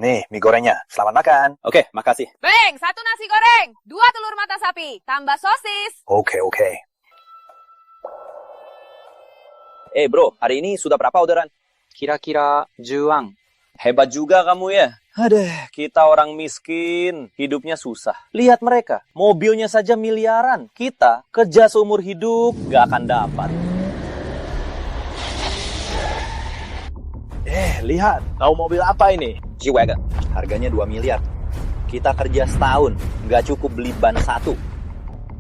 Nih, mie gorengnya. Selamat makan. Oke, makasih. Beng, 1 nasi goreng, 2 telur mata sapi, tambah sosis. Oke. Bro, hari ini sudah berapa orderan? Kira-kira 10 Hebat juga kamu ya. Aduh, kita orang miskin, hidupnya susah. Lihat mereka, mobilnya saja miliaran. Kita kerja seumur hidup, gak akan dapat. Lihat. Tahu mobil apa ini? G-Wagon, harganya 2 miliar. Kita kerja setahun, gak cukup beli ban 1.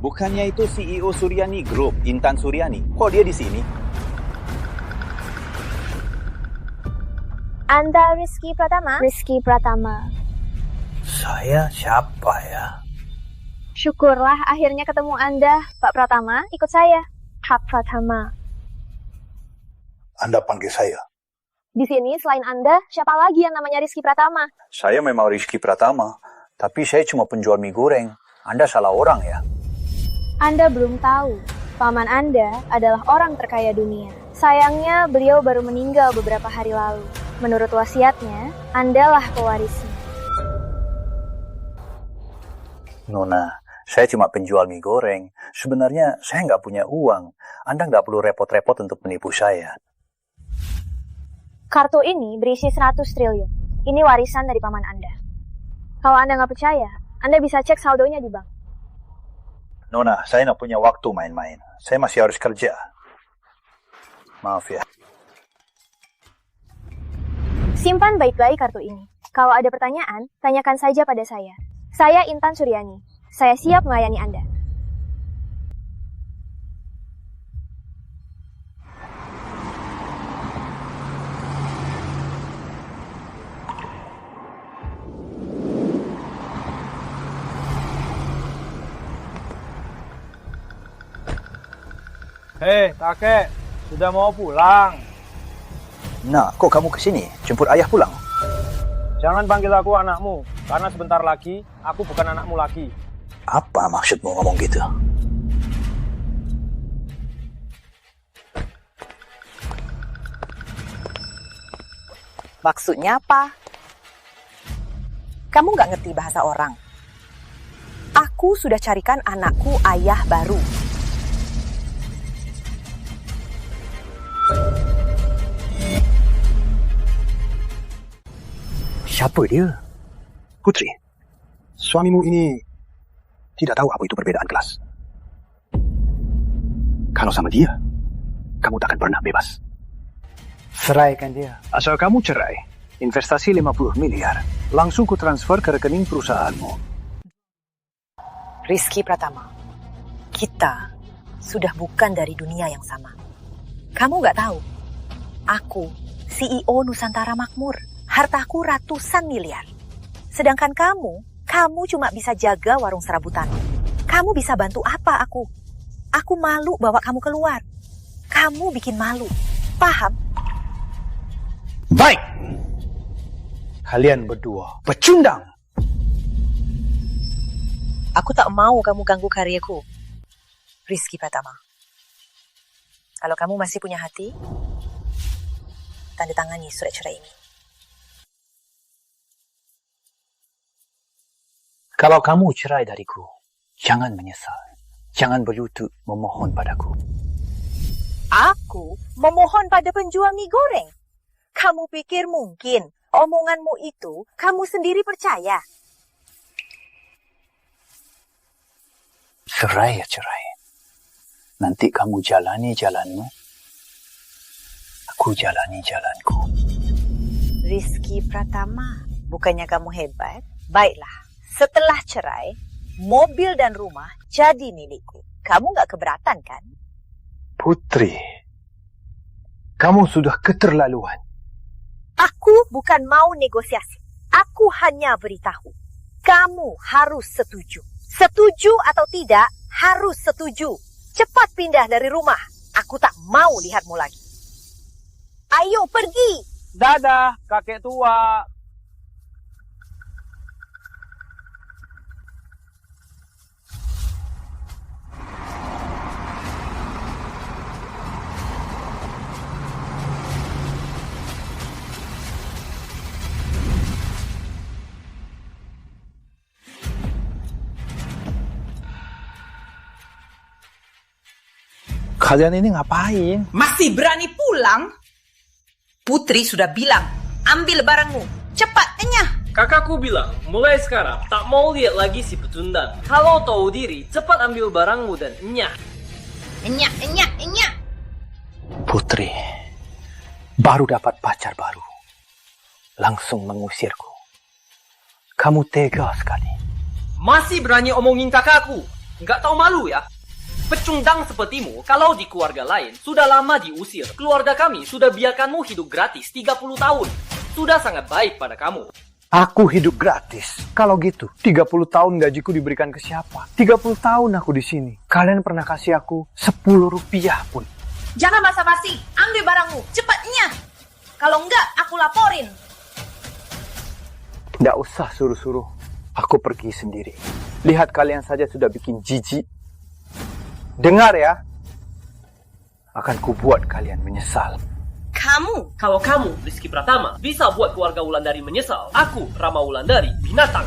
Bukannya itu CEO Suryani Group, Intan Suryani. Kok dia di sini? Anda Rizky Pratama? Rizky Pratama. Saya siapa ya? Syukurlah akhirnya ketemu Anda, Pak Pratama. Ikut saya, Pak Pratama. Anda panggil saya. Di sini selain Anda, siapa lagi yang namanya Rizky Pratama? Saya memang Rizky Pratama, tapi saya cuma penjual mie goreng. Anda salah orang ya? Anda belum tahu, paman Anda adalah orang terkaya dunia. Sayangnya beliau baru meninggal beberapa hari lalu. Menurut wasiatnya, Andalah pewarisnya. Nona, saya cuma penjual mie goreng. Sebenarnya saya nggak punya uang. Anda nggak perlu repot-repot untuk menipu saya. Kartu ini berisi 100 triliun. Ini warisan dari paman Anda. Kalau Anda nggak percaya, Anda bisa cek saldonya di bank. Nona, saya nggak punya waktu main-main. Saya masih harus kerja. Maaf ya. Simpan baik-baik kartu ini. Kalau ada pertanyaan, tanyakan saja pada saya. Saya Intan Suryani. Saya siap melayani Anda. Hei, kakek, sudah mau pulang. Nah, kok kamu kesini? Jemput ayah pulang? Jangan panggil aku anakmu, karena sebentar lagi aku bukan anakmu lagi. Apa maksudmu ngomong gitu? Maksudnya apa? Kamu nggak ngerti bahasa orang. Aku sudah carikan anakku ayah baru. Siapa dia? Putri, suamimu ini tidak tahu apa itu perbedaan kelas. Kalau sama dia, kamu takkan pernah bebas. Ceraikan dia. Asal kamu cerai, investasi 50 miliar. Langsung ku transfer ke rekening perusahaanmu. Rizky Pratama, kita sudah bukan dari dunia yang sama. Kamu nggak tahu, aku CEO Nusantara Makmur. Hartaku ratusan miliar. Sedangkan kamu cuma bisa jaga warung serabutan. Kamu bisa bantu apa aku? Aku malu bawa kamu keluar. Kamu bikin malu. Paham? Baik. Kalian berdua pecundang. Aku tak mau kamu ganggu karyaku. Rizky Pratama. Kalau kamu masih punya hati, tanda tangani surat cerai ini. Kalau kamu cerai dariku, jangan menyesal. Jangan berlutut memohon padaku. Aku memohon pada penjual mie goreng. Kamu pikir mungkin omonganmu itu kamu sendiri percaya? Cerai ya cerai. Nanti kamu jalani jalanmu, aku jalani jalanku. Rizky Pratama, bukannya kamu hebat? Baiklah. Setelah cerai, mobil dan rumah jadi milikku. Kamu nggak keberatan kan? Putri, kamu sudah keterlaluan. Aku bukan mau negosiasi. Aku hanya beritahu. Kamu harus setuju. Setuju atau tidak, harus setuju. Cepat pindah dari rumah. Aku tak mau lihatmu lagi. Ayo pergi. Dadah, kakek tua. Kalian ini ngapain? Masih berani pulang? Putri sudah bilang, ambil barangmu. Cepat, enyah. Kakakku bilang, mulai sekarang tak mau lihat lagi si pecundang. Kalau tahu diri, cepat ambil barangmu dan enyah. Enyah, enyah, enyah. Putri baru dapat pacar baru, langsung mengusirku. Kamu tega sekali. Masih berani omongin kakakku? Nggak tahu malu ya? Pecundang sepertimu, kalau di keluarga lain, sudah lama diusir. Keluarga kami sudah biarkanmu hidup gratis 30 tahun. Sudah sangat baik pada kamu. Aku hidup gratis. Kalau gitu, 30 tahun gajiku diberikan ke siapa? 30 tahun aku di sini. Kalian pernah kasih aku 10 rupiah pun. Jangan basa-basi, ambil barangmu. Cepatnya. Kalau enggak, aku laporin. Nggak usah suruh-suruh. Aku pergi sendiri. Lihat kalian saja sudah bikin jijik. Dengar ya. Akan kubuat kalian menyesal. Kamu. Kalau kamu, Rizky Pratama, bisa buat keluarga Wulandari menyesal, aku, Rama Wulandari, binatang.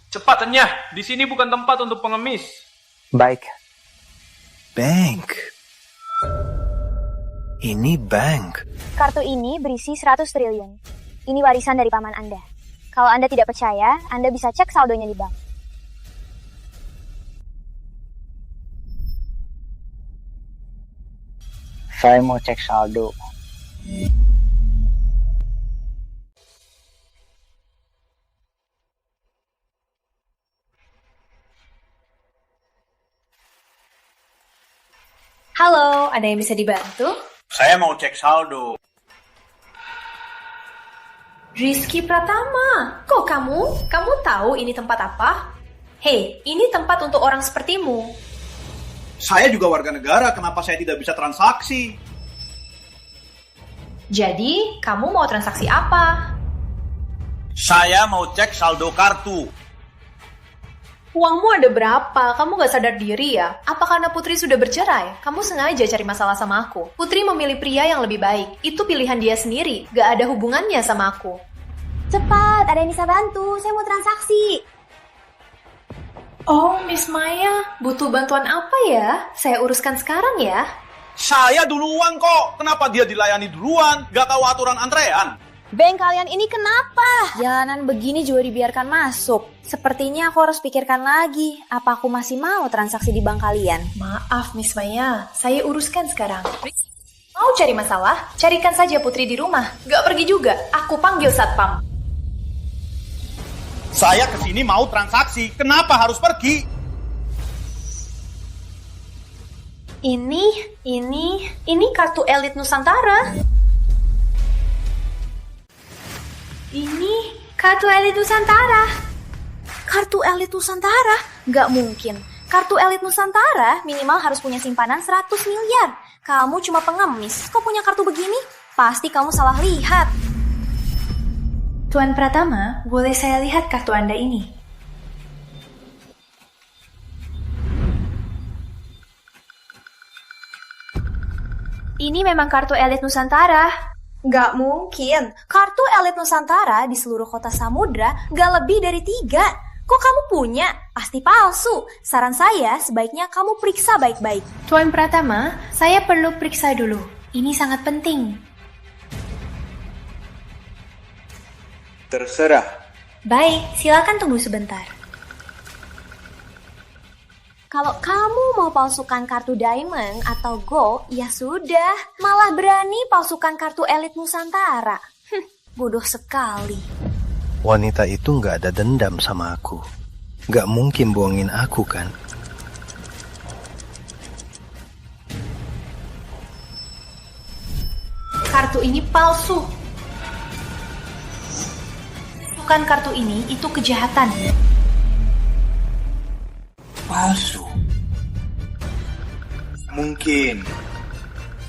Cepat, Enyah. Di sini bukan tempat untuk pengemis. Baik. Bank. Ini bank. Kartu ini berisi 100 triliun. Ini warisan dari paman Anda. Kalau Anda tidak percaya, Anda bisa cek saldonya di bank. Saya mau cek saldo. Halo, ada yang bisa dibantu? Saya mau cek saldo. Rizky Pratama, kok kamu? Kamu tahu ini tempat apa? Hei, ini tempat untuk orang sepertimu. Saya juga warga negara, kenapa saya tidak bisa transaksi? Jadi, kamu mau transaksi apa? Saya mau cek saldo kartu. Uangmu ada berapa? Kamu gak sadar diri ya? Apa karena Putri sudah bercerai? Kamu sengaja cari masalah sama aku. Putri memilih pria yang lebih baik. Itu pilihan dia sendiri. Gak ada hubungannya sama aku. Cepat, ada yang bisa bantu. Saya mau transaksi. Oh, Miss Maya. Butuh bantuan apa ya? Saya uruskan sekarang ya. Saya duluan kok. Kenapa dia dilayani duluan? Gak tahu aturan antrean. Bank kalian ini kenapa? Jalanan begini juga dibiarkan masuk. Sepertinya aku harus pikirkan lagi. Apa aku masih mau transaksi di bank kalian? Maaf, Miss Maya. Saya uruskan sekarang. Mau cari masalah? Carikan saja Putri di rumah. Gak pergi juga. Aku panggil satpam. Saya kesini mau transaksi. Kenapa harus pergi? Ini kartu elit Nusantara. Ini kartu elit Nusantara. Kartu elit Nusantara? Nggak mungkin. Kartu elit Nusantara minimal harus punya simpanan 100 miliar. Kamu cuma pengemis. Kok punya kartu begini? Pasti kamu salah lihat. Tuan Pratama, boleh saya lihat kartu Anda ini? Ini memang kartu elit Nusantara. Nggak mungkin. Kartu elit Nusantara di seluruh kota Samudra nggak lebih dari 3. Kok kamu punya? Pasti palsu. Saran saya, sebaiknya kamu periksa baik-baik. Tuan Pratama, saya perlu periksa dulu. Ini sangat penting. Terserah. Baik, silakan tunggu sebentar. Kalau kamu mau palsukan kartu diamond atau gold, ya sudah. Malah berani palsukan kartu elit Nusantara. Bodoh sekali. Wanita itu nggak ada dendam sama aku. Nggak mungkin bohongin aku kan? Kartu ini palsu. Bukan kartu ini, itu kejahatan. Palsu. Mungkin.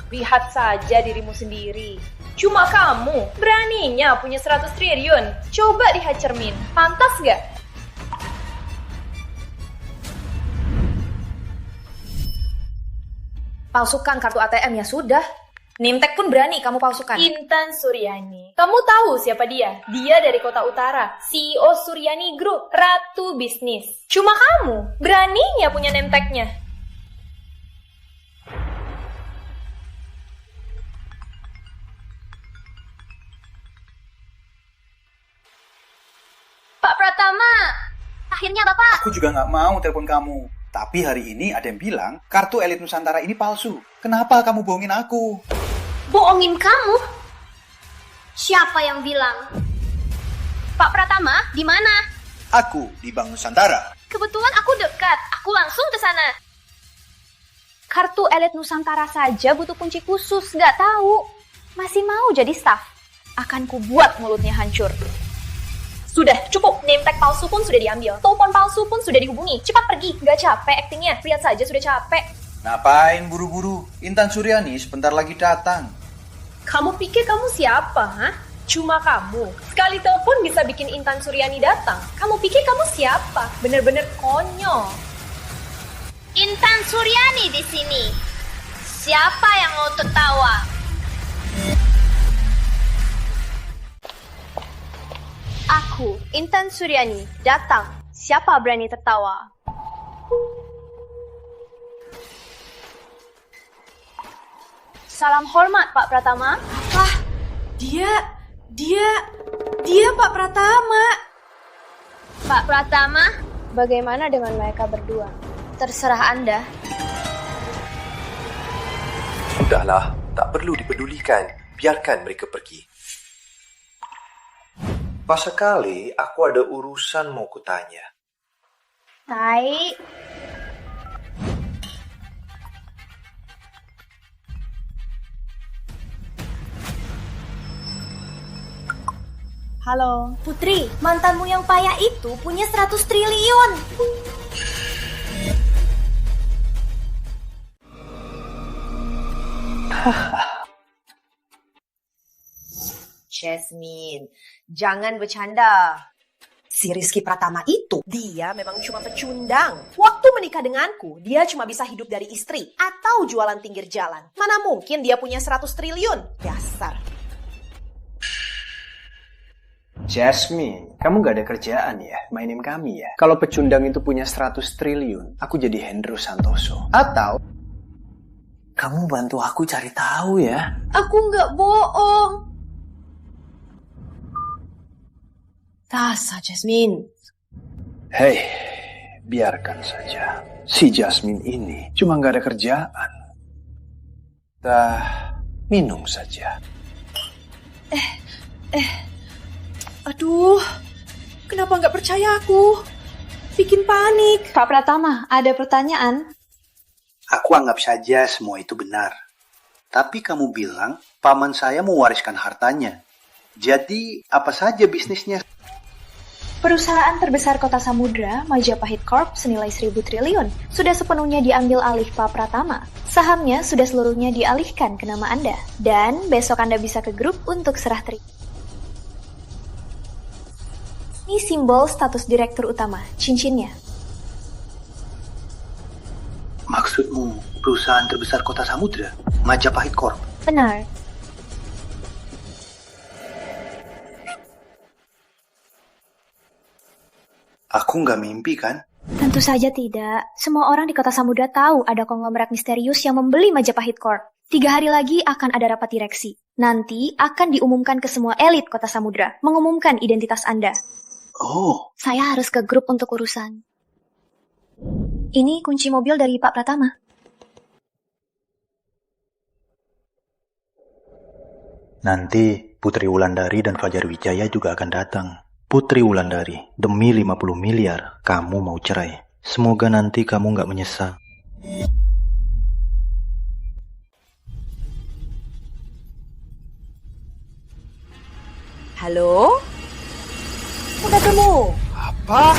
Lihat saja dirimu sendiri. Cuma kamu beraninya punya 100 triliun. Coba lihat cermin. Pantas nggak? Palsukan kartu ATM ya sudah. Name tag pun berani kamu palsukan. Intan Suryani. Kamu tahu siapa dia? Dia dari Kota Utara. CEO Suryani Group. Ratu bisnis. Cuma kamu beraninya punya name tag-nya. Pak Pratama, akhirnya Bapak. Aku juga nggak mau telepon kamu. Tapi hari ini ada yang bilang kartu elit Nusantara ini palsu. Kenapa kamu bohongin aku? Bohongin kamu? Siapa yang bilang? Pak Pratama, di mana? Aku di Bank Nusantara. Kebetulan aku dekat, aku langsung ke sana. Kartu elit Nusantara saja butuh kunci khusus, nggak tahu. Masih mau jadi staff? Akan kubuat mulutnya hancur. Sudah, cukup. Name tag palsu pun sudah diambil. Telepon palsu pun sudah dihubungi. Cepat pergi, nggak capek aktingnya. Lihat saja sudah capek. Ngapain buru-buru? Intan Suryani sebentar lagi datang. Kamu pikir kamu siapa, ha? Cuma kamu. Sekali telepon bisa bikin Intan Suryani datang. Kamu pikir kamu siapa? Bener-bener konyol. Intan Suryani di sini. Siapa yang mau tertawa? Aku, Intan Suryani, datang. Siapa berani tertawa? Salam hormat, Pak Pratama. Wah, dia Pak Pratama. Pak Pratama, bagaimana dengan mereka berdua? Terserah Anda. Sudahlah, tak perlu dipedulikan. Biarkan mereka pergi. Pas sekali aku ada urusan mau kutanya. Tai. Halo. Putri, mantanmu yang payah itu punya 100 triliun. Jasmine, jangan bercanda. Si Rizky Pratama itu, dia memang cuma pecundang. Waktu menikah denganku, dia cuma bisa hidup dari istri atau jualan pinggir jalan. Mana mungkin dia punya 100 triliun? Dasar. Jasmine, kamu gak ada kerjaan ya? Mainin kami ya? Kalau pecundang itu punya 100 triliun, aku jadi Hendro Santoso. Atau kamu bantu aku cari tahu ya? Aku nggak bohong. Dasar Jasmine. Hei, biarkan saja. Si Jasmine ini cuma gak ada kerjaan. Kita minum saja. Aduh, kenapa nggak percaya aku? Bikin panik. Pak Pratama, ada pertanyaan? Aku anggap saja semua itu benar. Tapi kamu bilang paman saya mewariskan hartanya. Jadi apa saja bisnisnya? Perusahaan terbesar Kota Samudra, Majapahit Corp, senilai 1.000 triliun, sudah sepenuhnya diambil alih Pak Pratama. Sahamnya sudah seluruhnya dialihkan ke nama Anda. Dan besok Anda bisa ke grup untuk serah terima. Ini simbol status direktur utama, cincinnya. Maksudmu perusahaan terbesar Kota Samudra, Majapahit Corp? Benar. Aku nggak mimpi kan? Tentu saja tidak. Semua orang di Kota Samudra tahu ada konglomerat misterius yang membeli Majapahit Corp. 3 hari lagi akan ada rapat direksi. Nanti akan diumumkan ke semua elit Kota Samudra, mengumumkan identitas Anda. Oh. Saya harus ke grup untuk urusan. Ini kunci mobil dari Pak Pratama. Nanti Putri Wulandari dan Fajar Wijaya juga akan datang. Putri Wulandari, demi 50 miliar, kamu mau cerai. Semoga nanti kamu nggak menyesal. Halo? Udah ketemu? Apa?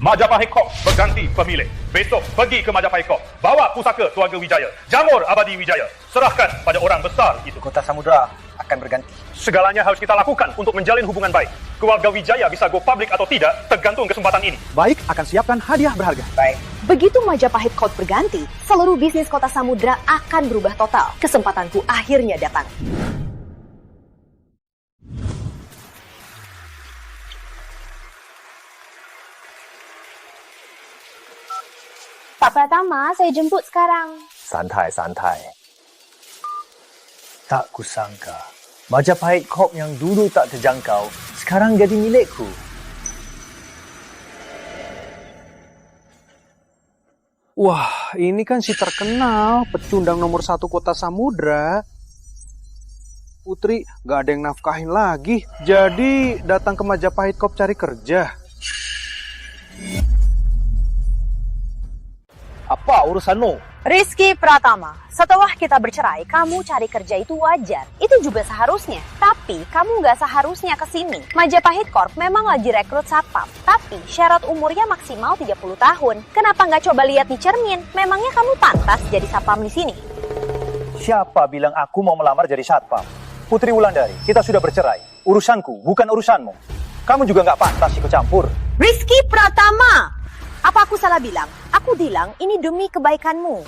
Majapahit Corp berganti pemilik. Besok pergi ke Majapahit Corp. Bawa pusaka keluarga Wijaya. Jamur abadi Wijaya. Serahkan pada orang besar itu. Kota Samudra akan berganti. Segalanya harus kita lakukan untuk menjalin hubungan baik. Keluarga Wijaya bisa go public atau tidak, tergantung kesempatan ini. Baik, akan siapkan hadiah berharga. Baik. Begitu Majapahit Corp berganti, seluruh bisnis Kota Samudra akan berubah total. Kesempatanku akhirnya datang. Pak Pratama, saya jemput sekarang. Santai. Tak kusangka, Majapahit Corp yang dulu tak terjangkau, sekarang jadi milikku. Wah, ini kan si terkenal pecundang nomor 1 Kota Samudra. Putri gak ada yang nafkahin lagi, jadi datang ke Majapahit Corp cari kerja. Apa urusanmu? Rizky Pratama, setelah kita bercerai, kamu cari kerja itu wajar. Itu juga seharusnya. Tapi, kamu nggak seharusnya ke sini. Majapahit Corp memang lagi rekrut satpam. Tapi, syarat umurnya maksimal 30 tahun. Kenapa nggak coba lihat di cermin? Memangnya kamu pantas jadi satpam di sini? Siapa bilang aku mau melamar jadi satpam? Putri Wulandari, kita sudah bercerai. Urusanku, bukan urusanmu. Kamu juga nggak pantas ikut campur. Rizky Pratama! Apa aku salah bilang? Aku bilang ini demi kebaikanmu.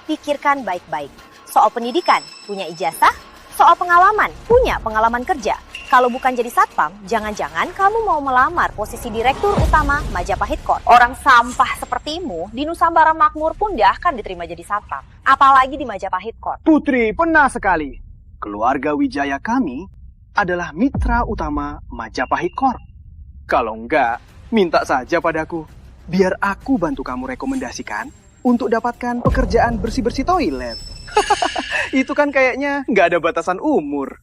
Pikirkan baik-baik. Soal pendidikan, punya ijazah. Soal pengalaman, punya pengalaman kerja. Kalau bukan jadi satpam, jangan-jangan kamu mau melamar posisi direktur utama Majapahit Corp. Orang sampah sepertimu di Nusantara Makmur pun dah akan diterima jadi satpam. Apalagi di Majapahit Corp. Putri, pernah sekali. Keluarga Wijaya kami adalah mitra utama Majapahit Corp. Kalau enggak, minta saja padaku. Biar aku bantu kamu rekomendasikan untuk dapatkan pekerjaan bersih-bersih toilet. Itu kan kayaknya nggak ada batasan umur.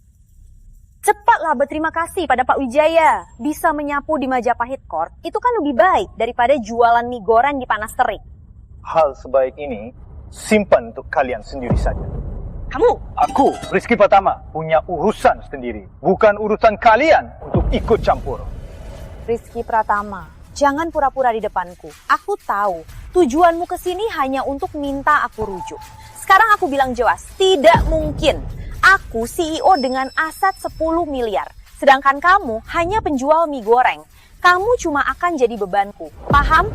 Cepatlah berterima kasih pada Pak Wijaya. Bisa menyapu di Majapahit Corp itu kan lebih baik daripada jualan mie goreng di panas terik. Hal sebaik ini simpan untuk kalian sendiri saja. Kamu? Aku, Rizky Pratama, punya urusan sendiri. Bukan urusan kalian untuk ikut campur. Rizky Pratama, jangan pura-pura di depanku. Aku tahu tujuanmu ke sini hanya untuk minta aku rujuk. Sekarang aku bilang jelas, tidak mungkin. Aku CEO dengan aset 10 miliar. Sedangkan kamu hanya penjual mie goreng. Kamu cuma akan jadi bebanku. Paham?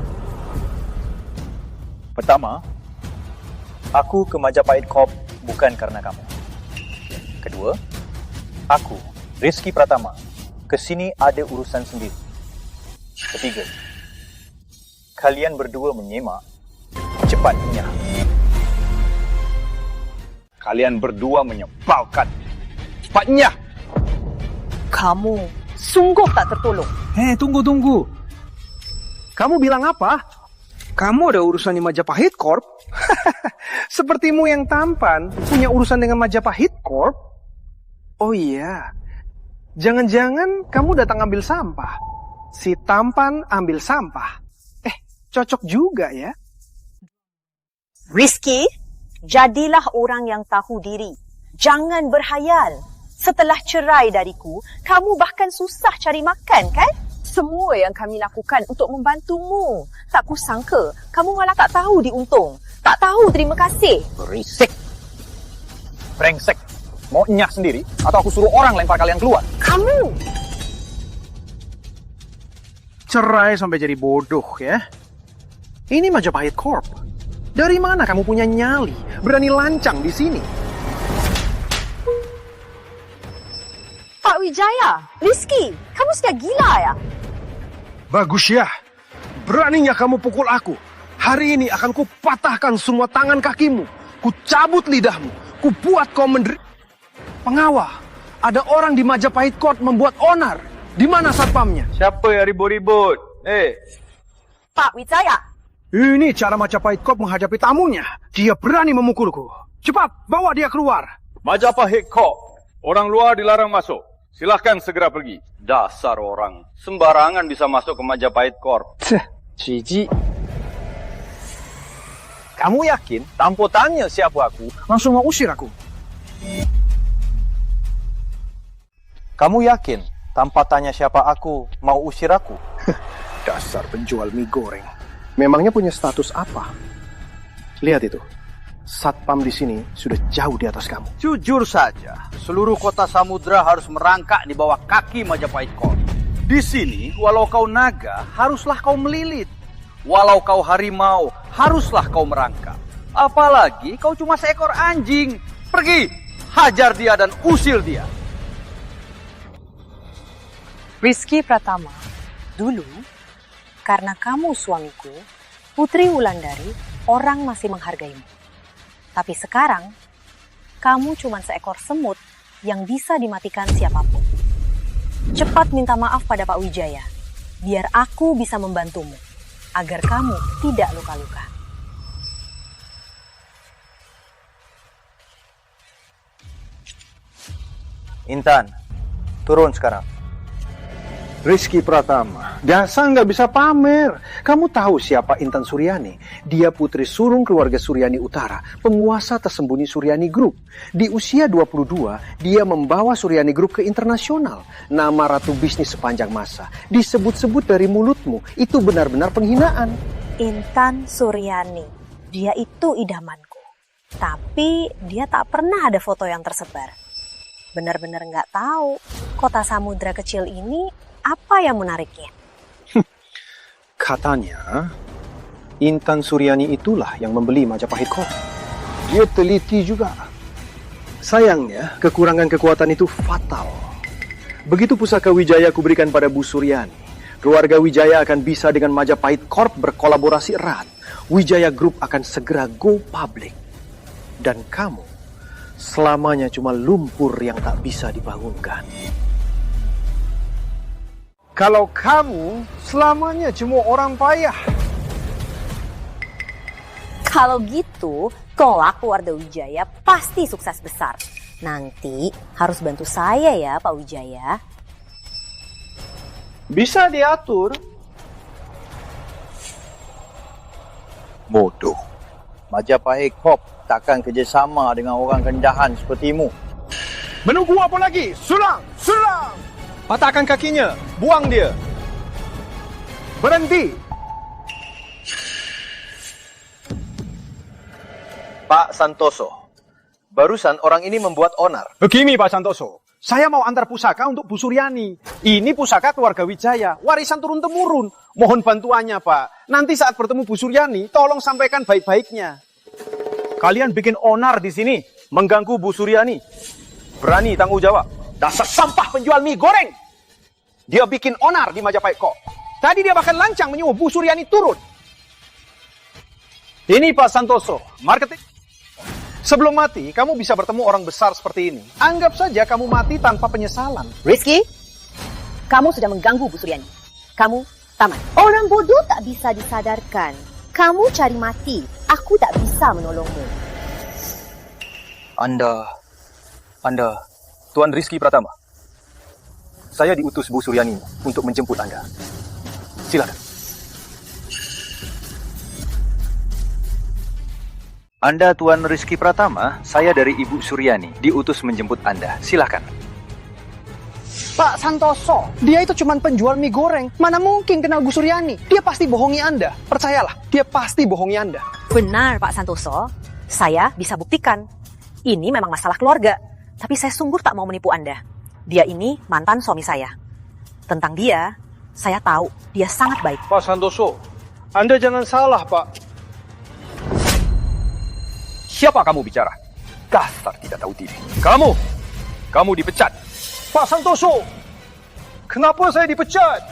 Pertama, aku ke Majapahit Corp bukan karena kamu. Kedua, aku, Rizky Pratama, kesini ada urusan sendiri. Ketiga, kalian berdua menyimak, cepatnya. Kalian berdua menyebalkan. Cepatnya. Kamu sungguh tak tertolong. Tunggu. Kamu bilang apa? Kamu ada urusan di Majapahit Corp? Sepertimu yang tampan punya urusan dengan Majapahit Corp? Oh iya. Jangan-jangan kamu datang ambil sampah. Si tampan ambil sampah. Cocok juga ya. Rizky, jadilah orang yang tahu diri. Jangan berhayal. Setelah cerai dariku, kamu bahkan susah cari makan, kan? Semua yang kami lakukan untuk membantumu. Tak kusangka, kamu malah tak tahu diuntung. Tak tahu terima kasih. Berisik. Brengsek. Mau nyah sendiri? Atau aku suruh orang lempar kalian keluar? Kamu! Cerai sampai jadi bodoh ya. Ini Majapahit Corp. Dari mana kamu punya nyali? Berani lancang di sini? Pak Wijaya, Rizky, kamu sudah gila ya? Bagus ya. Beraninya kamu pukul aku. Hari ini akan kupatahkan semua tangan kakimu. Kucabut lidahmu. Kubuat kau menderita. Pengawal, ada orang di Majapahit Corp membuat onar. Di mana satpamnya? Siapa yang ribut-ribut? Pak Wijaya. Ini cara Majapahit Corp menghadapi tamunya. Dia berani memukulku. Cepat, bawa dia keluar. Majapahit Corp. Orang luar dilarang masuk. Silahkan segera pergi. Dasar orang. Sembarangan bisa masuk ke Majapahit Corp. Cici. Kamu yakin tanpa tanya siapa aku, langsung mau usir aku? Kamu yakin tanpa tanya siapa aku, mau usir aku? Dasar penjual mie goreng. Memangnya punya status apa? Lihat itu. Satpam di sini sudah jauh di atas kamu. Jujur saja, seluruh kota Samudra harus merangkak di bawah kaki Majapahit Corp. Di sini, walau kau naga, haruslah kau melilit. Walau kau harimau, haruslah kau merangkak. Apalagi kau cuma seekor anjing. Pergi, hajar dia dan usir dia. Rizky Pratama, dulu karena kamu suamiku, Putri Wulandari, orang masih menghargaimu. Tapi sekarang, kamu cuma seekor semut yang bisa dimatikan siapapun. Cepat minta maaf pada Pak Wijaya, biar aku bisa membantumu, agar kamu tidak luka-luka. Intan, turun sekarang. Rizky Pratama, dasar nggak bisa pamer. Kamu tahu siapa Intan Suryani? Dia putri sulung keluarga Suryani Utara, penguasa tersembunyi Suryani Group. Di usia 22, dia membawa Suryani Group ke internasional. Nama ratu bisnis sepanjang masa. Disebut-sebut dari mulutmu, itu benar-benar penghinaan. Intan Suryani, dia itu idamanku. Tapi dia tak pernah ada foto yang tersebar. Benar-benar nggak tahu kota Samudra kecil ini apa yang menariknya? Katanya, Intan Suryani itulah yang membeli Majapahit Corp. Dia teliti juga. Sayangnya, kekurangan kekuatan itu fatal. Begitu pusaka Wijaya kuberikan pada Bu Suryani, keluarga Wijaya akan bisa dengan Majapahit Corp berkolaborasi erat. Wijaya Group akan segera go public. Dan kamu, selamanya cuma lumpur yang tak bisa dibangunkan. Kalau kamu selamanya cuma orang payah. Kalau gitu, kelak keluarga Wijaya pasti sukses besar. Nanti harus bantu saya ya, Pak Wijaya. Bisa diatur. Bodoh. Majapahit Corp takkan kerjasama dengan orang rendahan sepertimu. Menunggu apa lagi? Serang! Serang! Patahkan kakinya. Buang dia. Berhenti. Pak Santoso, barusan orang ini membuat onar. Begini Pak Santoso, saya mau antar pusaka untuk Bu Suryani. Ini pusaka keluarga Wijaya, warisan turun-temurun. Mohon bantuannya Pak. Nanti saat bertemu Bu Suryani, tolong sampaikan baik-baiknya. Kalian bikin onar di sini, mengganggu Bu Suryani. Berani tanggung jawab. Dasar sampah penjual mie goreng. Dia bikin onar di Majapahit Corp. Tadi dia bahkan lancang menyuruh Bu Suryani turun. Ini Pak Santoso, marketing. Sebelum mati, kamu bisa bertemu orang besar seperti ini. Anggap saja kamu mati tanpa penyesalan. Rizky, kamu sudah mengganggu Bu Suryani. Kamu tamat. Orang bodoh tak bisa disadarkan. Kamu cari mati. Aku tak bisa menolongmu. Anda, Tuan Rizky Pratama. Saya diutus Bu Suryani untuk menjemput Anda. Silakan. Anda Tuan Rizky Pratama, saya dari Ibu Suryani, diutus menjemput Anda. Silakan. Pak Santoso, dia itu cuma penjual mie goreng. Mana mungkin kenal Bu Suryani? Dia pasti bohongi Anda. Percayalah, dia pasti bohongi Anda. Benar Pak Santoso, saya bisa buktikan. Ini memang masalah keluarga. Tapi saya sungguh tak mau menipu Anda. Dia ini mantan suami saya. Tentang dia, saya tahu dia sangat baik. Pak Santoso, Anda jangan salah, Pak. Siapa kamu bicara? Dasar tidak tahu diri. Kamu dipecat. Pak Santoso, kenapa saya dipecat?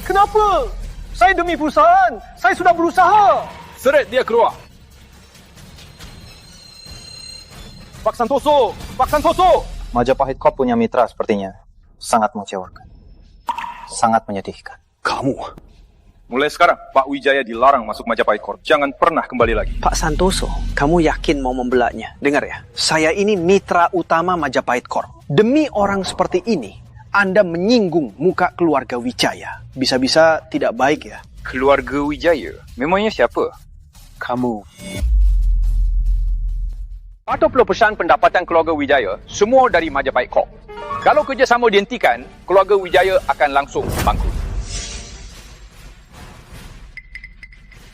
Kenapa? Saya demi perusahaan. Saya sudah berusaha. Seret dia keluar. Pak Santoso, Pak Santoso. Majapahit Corp punya mitra sepertinya. Sangat mengecewakan. Sangat menyedihkan. Kamu. Mulai sekarang, Pak Wijaya dilarang masuk Majapahit Corp. Jangan pernah kembali lagi. Pak Santoso, kamu yakin mau membelanya? Dengar ya, saya ini mitra utama Majapahit Corp. Demi orang seperti ini, Anda menyinggung muka keluarga Wijaya. Bisa-bisa tidak baik ya. Keluarga Wijaya? Memangnya siapa? Kamu. 40% pendapatan keluarga Wijaya semua dari Majapahit Corp. Kalau kerjasama dihentikan, keluarga Wijaya akan langsung bangkrut.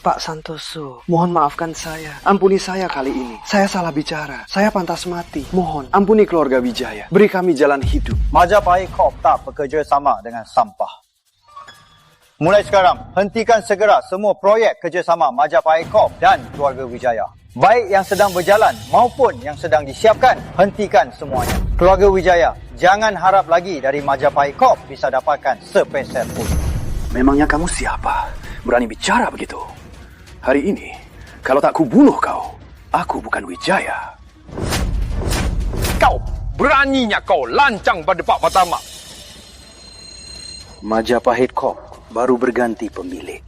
Pak Santoso, mohon maafkan saya. Ampuni saya kali ini. Saya salah bicara. Saya pantas mati. Mohon, ampuni keluarga Wijaya. Beri kami jalan hidup. Majapahit Corp tak bekerja sama dengan sampah. Mulai sekarang, hentikan segera semua proyek kerjasama Majapahit Corp dan keluarga Wijaya. Baik yang sedang berjalan maupun yang sedang disiapkan, hentikan semuanya. Keluarga Wijaya, jangan harap lagi dari Majapahit Corp bisa dapatkan sepeser pun. Memangnya kamu siapa? Berani bicara begitu? Hari ini, kalau tak kubunuh kau, aku bukan Wijaya. Kau beraninya kau lancang pada Pak Pratama. Majapahit Corp baru berganti pemilik.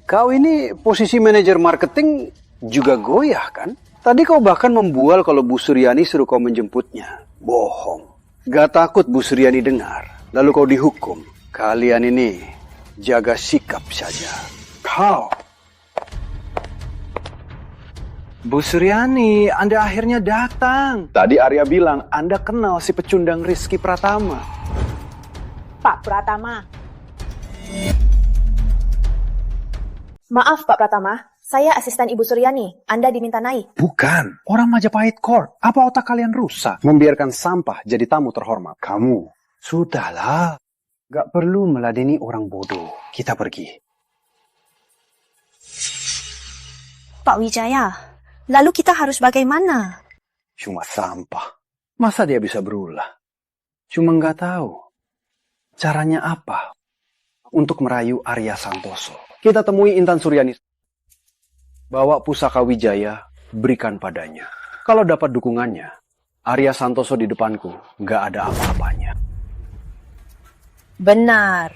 Kau ini posisi manajer marketing juga goyah kan? Tadi kau bahkan membual kalau Bu Suryani suruh kau menjemputnya. Bohong. Gak takut Bu Suryani dengar, lalu kau dihukum. Kalian ini jaga sikap saja. Kau. Bu Suryani, Anda akhirnya datang. Tadi Arya bilang Anda kenal si pecundang Rizky Pratama. Pak Pratama. Maaf Pak Pratama, saya asisten Ibu Suryani. Anda diminta naik. Bukan, orang Majapahit Corp. Apa otak kalian rusak? Membiarkan sampah jadi tamu terhormat. Kamu, sudahlah. Gak perlu meladeni orang bodoh. Kita pergi. Pak Wijaya, lalu kita harus bagaimana? Cuma sampah. Masa dia bisa berulah? Cuma nggak tahu caranya apa untuk merayu Arya Santoso. Kita temui Intan Suryani. Bawa pusaka Wijaya, berikan padanya. Kalau dapat dukungannya, Arya Santoso di depanku nggak ada apa-apanya. Benar.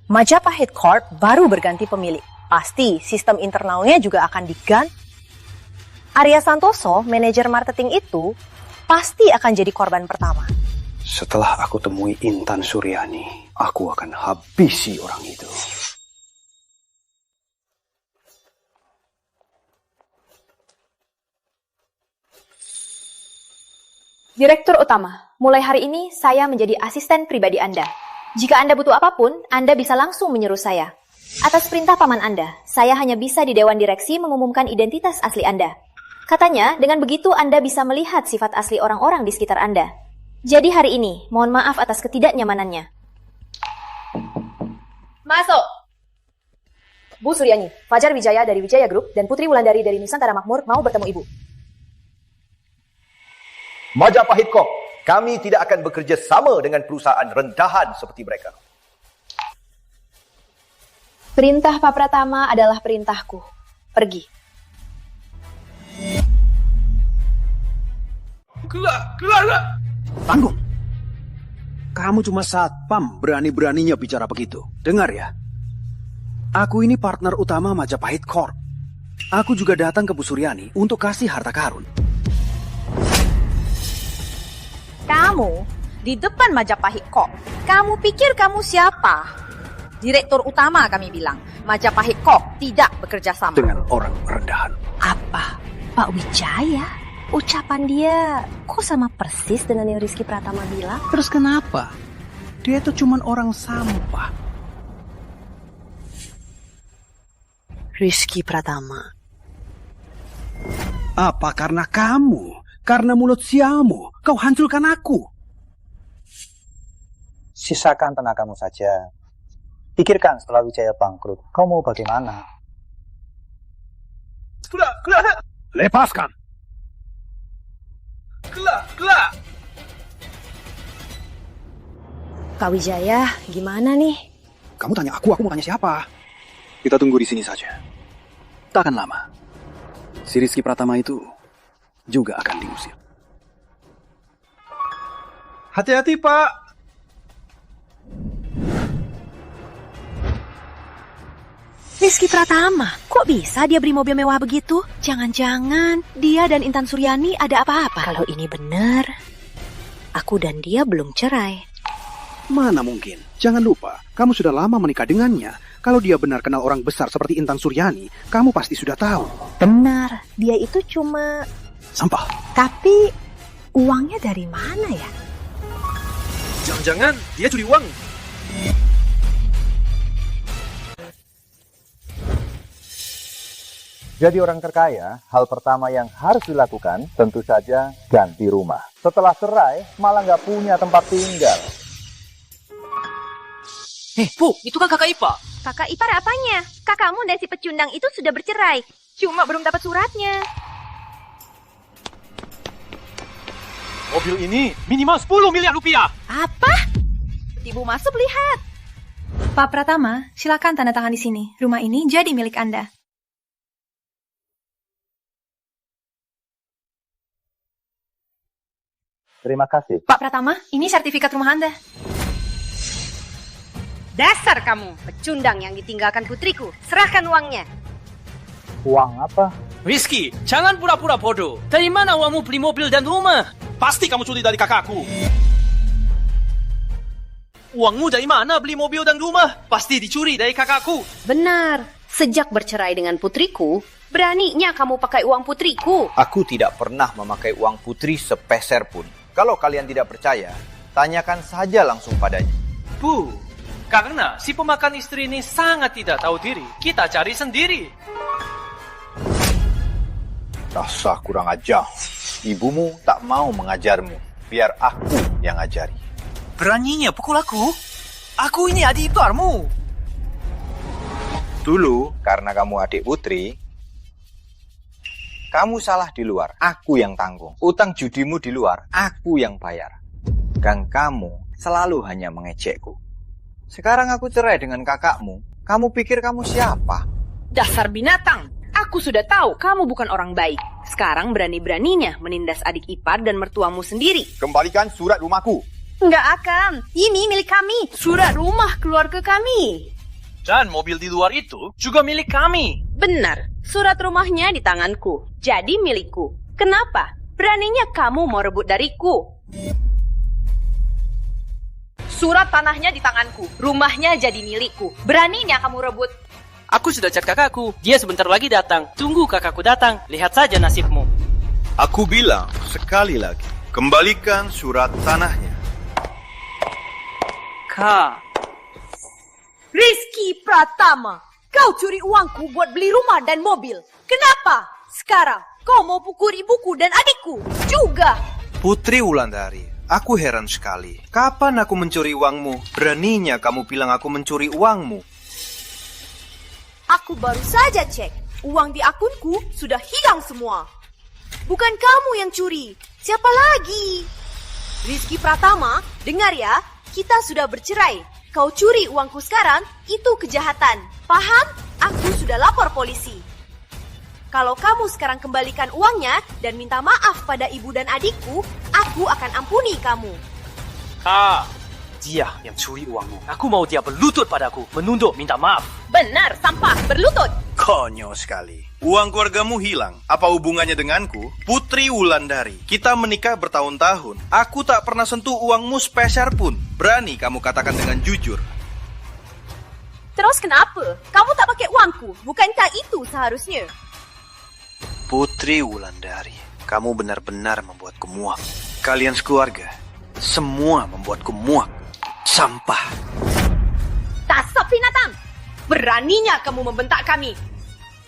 Majapahit Corp baru berganti pemilik. Pasti sistem internalnya juga akan diganti. Arya Santoso, manajer marketing itu, pasti akan jadi korban pertama. Setelah aku temui Intan Suryani, aku akan habisi orang itu. Direktur Utama, mulai hari ini saya menjadi asisten pribadi Anda. Jika Anda butuh apapun, Anda bisa langsung menyuruh saya. Atas perintah paman Anda, saya hanya bisa di Dewan Direksi mengumumkan identitas asli Anda. Katanya, dengan begitu Anda bisa melihat sifat asli orang-orang di sekitar Anda. Jadi hari ini, mohon maaf atas ketidaknyamanannya. Masuk! Bu Suryani, Fajar Wijaya dari Wijaya Group dan Putri Wulandari dari Nusantara Makmur mau bertemu Ibu. Majapahit Corp, kami tidak akan bekerja sama dengan perusahaan rendahan seperti mereka. Perintah Pak Pratama adalah perintahku. Pergi. Keluar! Tanggung. Kamu cuma satpam, berani-beraninya bicara begitu. Dengar ya. Aku ini partner utama Majapahit Corp. Aku juga datang ke Bu Suryani untuk kasih harta karun. Kamu di depan Majapahit Corp. Kamu pikir kamu siapa? Direktur utama kami bilang, Majapahit Corp tidak bekerja sama dengan orang rendahan. Apa? Pak Wijaya? Ucapan dia kok sama persis dengan yang Rizky Pratama bilang? Terus kenapa? Dia itu cuma orang sampah. Rizky Pratama. Apa karena kamu? Karena mulut siamu, kau hancurkan aku. Sisakan tenagamu saja. Pikirkan setelah Wijaya bangkrut, kau mau bagaimana? Lepaskan. Kelak. Pak Wijaya, gimana nih? Kamu tanya aku mau tanya siapa? Kita tunggu di sini saja. Tak akan lama. Si Rizky Pratama itu juga akan diusir. Hati-hati, Pak. Rizky Pratama, kok bisa dia beri mobil mewah begitu? Jangan-jangan dia dan Intan Suryani ada apa-apa? Kalau ini benar, aku dan dia belum cerai. Mana mungkin? Jangan lupa, kamu sudah lama menikah dengannya. Kalau dia benar kenal orang besar seperti Intan Suryani, kamu pasti sudah tahu. Benar, dia itu cuma sampah. Tapi uangnya dari mana ya? Jangan-jangan dia curi uang. Jadi orang terkaya, hal pertama yang harus dilakukan tentu saja ganti rumah. Setelah cerai, malah nggak punya tempat tinggal. Bu, itu kan kakak ipar. Kakak ipar apanya? Kakakmu dan si pecundang itu sudah bercerai. Cuma belum dapat suratnya. Mobil ini minimal 10 miliar rupiah. Apa? Ibu masuk lihat. Pak Pratama, silakan tanda tangan di sini. Rumah ini jadi milik Anda. Terima kasih. Pak Pratama, ini sertifikat rumah Anda. Dasar kamu, pecundang yang ditinggalkan putriku. Serahkan uangnya. Uang apa? Rizky, jangan pura-pura bodoh. Dari mana uangmu beli mobil dan rumah? Pasti kamu curi dari kakakku. Uangmu dari mana beli mobil dan rumah? Pasti dicuri dari kakakku. Benar. Sejak bercerai dengan putriku, beraninya kamu pakai uang putriku. Aku tidak pernah memakai uang putri sepeser pun. Kalau kalian tidak percaya, tanyakan saja langsung padanya. Bu, karena si pemakan istri ini sangat tidak tahu diri. Kita cari sendiri. Dasar kurang ajar. Ibumu tak mau mengajarmu. Biar aku yang ajari. Beraninya pukul aku? Aku ini adik iparmu. Dulu, karena kamu adik putri, kamu salah di luar, aku yang tanggung. Utang judimu di luar, aku yang bayar. Dan kamu selalu hanya mengejekku. Sekarang aku cerai dengan kakakmu. Kamu pikir kamu siapa? Dasar binatang. Aku sudah tahu kamu bukan orang baik. Sekarang berani-beraninya menindas adik ipar dan mertuamu sendiri. Kembalikan surat rumahku. Enggak akan. Ini milik kami. Surat rumah keluarga kami. Dan mobil di luar itu juga milik kami. Benar. Surat rumahnya di tanganku. Jadi milikku. Kenapa? Beraninya kamu mau rebut dariku. Surat tanahnya di tanganku. Rumahnya jadi milikku. Beraninya kamu rebut. Aku sudah chat kakakku. Dia sebentar lagi datang. Tunggu kakakku datang. Lihat saja nasibmu. Aku bilang sekali lagi. Kembalikan surat tanahnya. Kak. Rizky Pratama, kau curi uangku buat beli rumah dan mobil. Kenapa? Sekarang kau mau pukul ibuku dan adikku juga. Putri Wulandari, aku heran sekali. Kapan aku mencuri uangmu? Beraninya kamu bilang aku mencuri uangmu. Aku baru saja cek. Uang di akunku sudah hilang semua. Bukan kamu yang curi. Siapa lagi? Rizky Pratama, dengar ya. Kita sudah bercerai. Kau curi uangku sekarang, itu kejahatan. Paham? Aku sudah lapor polisi. Kalau kamu sekarang kembalikan uangnya dan minta maaf pada ibu dan adikku, aku akan ampuni kamu. Kak, dia yang curi uangmu. Aku mau dia berlutut padaku, menunduk minta maaf. Benar, sampah, berlutut. Konyol sekali. Uang keluargamu hilang. Apa hubungannya denganku? Putri Wulandari. Kita menikah bertahun-tahun. Aku tak pernah sentuh uangmu sepeser pun. Berani kamu katakan dengan jujur. Terus kenapa? Kamu tak pakai uangku. Bukankah itu seharusnya? Putri Wulandari, kamu benar-benar membuatku muak. Kalian sekeluarga, semua membuatku muak. Sampah. Dasar binatang! Beraninya kamu membentak kami.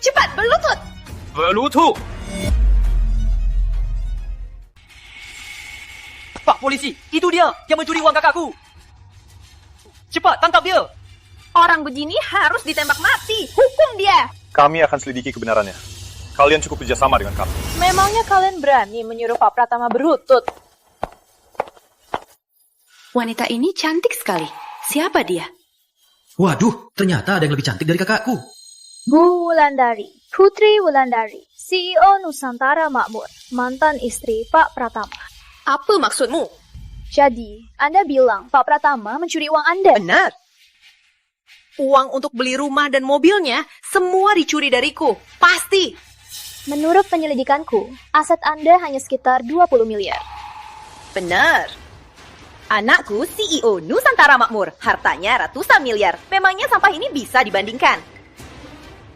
Cepat, berlutut! Berlutut! Pak polisi, itu dia yang mencuri uang kakakku. Cepat, tangkap dia. Orang begini harus ditembak mati. Hukum dia. Kami akan selidiki kebenarannya. Kalian cukup kerjasama dengan kami. Memangnya kalian berani menyuruh Pak Pratama berlutut? Wanita ini cantik sekali. Siapa dia? Waduh, ternyata ada yang lebih cantik dari kakakku. Bu Wulandari, Putri Wulandari, CEO Nusantara Makmur, mantan istri Pak Pratama. Apa maksudmu? Jadi, Anda bilang Pak Pratama mencuri uang Anda? Benar. Uang untuk beli rumah dan mobilnya semua dicuri dariku. Pasti. Menurut penyelidikanku, aset Anda hanya sekitar 20 miliar. Benar. Anakku CEO Nusantara Makmur, hartanya ratusan miliar. Memangnya sampah ini bisa dibandingkan?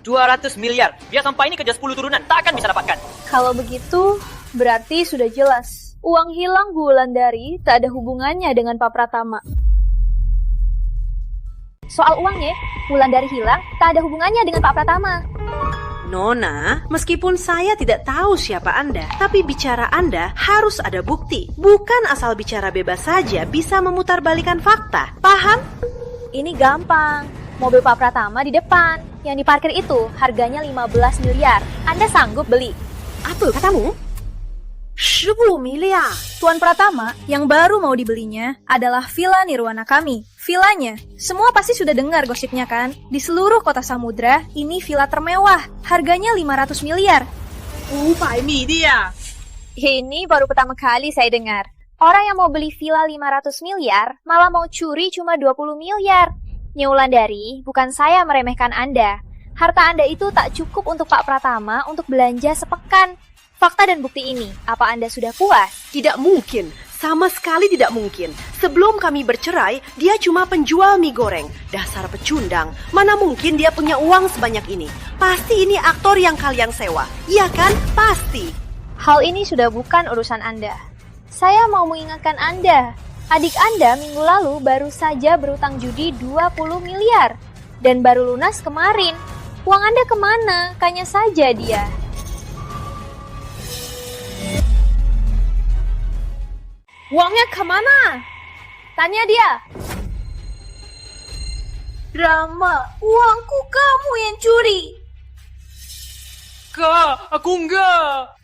200 miliar. Biar sampah ini kerja 10 turunan, tak akan bisa dapatkan. Kalau begitu, berarti sudah jelas. Uang hilang Bu Wulandari tak ada hubungannya dengan Pak Pratama. Soal uangnya, Wulandari hilang tak ada hubungannya dengan Pak Pratama. Nona, meskipun saya tidak tahu siapa Anda, tapi bicara Anda harus ada bukti. Bukan asal bicara bebas saja bisa memutarbalikkan fakta. Paham? Ini gampang. Mobil Pak Pratama di depan. Yang diparkir itu harganya 15 miliar. Anda sanggup beli? Apa katamu? 15 miliar. Tuan Pratama, yang baru mau dibelinya adalah Villa Nirwana kami. Villanya, semua pasti sudah dengar gosipnya kan? Di seluruh kota Samudra, ini villa termewah. Harganya 500 miliar. 500 miliar. Ini baru pertama kali saya dengar. Orang yang mau beli villa 500 miliar, malah mau curi cuma 20 miliar. Nyi Wulandari, bukan saya meremehkan Anda. Harta Anda itu tak cukup untuk Pak Pratama untuk belanja sepekan. Fakta dan bukti ini, apa Anda sudah puas? Tidak mungkin, sama sekali tidak mungkin. Sebelum kami bercerai, dia cuma penjual mie goreng. Dasar pecundang, mana mungkin dia punya uang sebanyak ini? Pasti ini aktor yang kalian sewa, iya kan? Pasti. Hal ini sudah bukan urusan Anda. Saya mau mengingatkan Anda, adik Anda minggu lalu baru saja berutang judi 20 miliar. Dan baru lunas kemarin. Uang Anda kemana? Tanya saja dia. Uangnya kemana? Tanya dia. Rama, uangku kamu yang curi. Kak, aku enggak.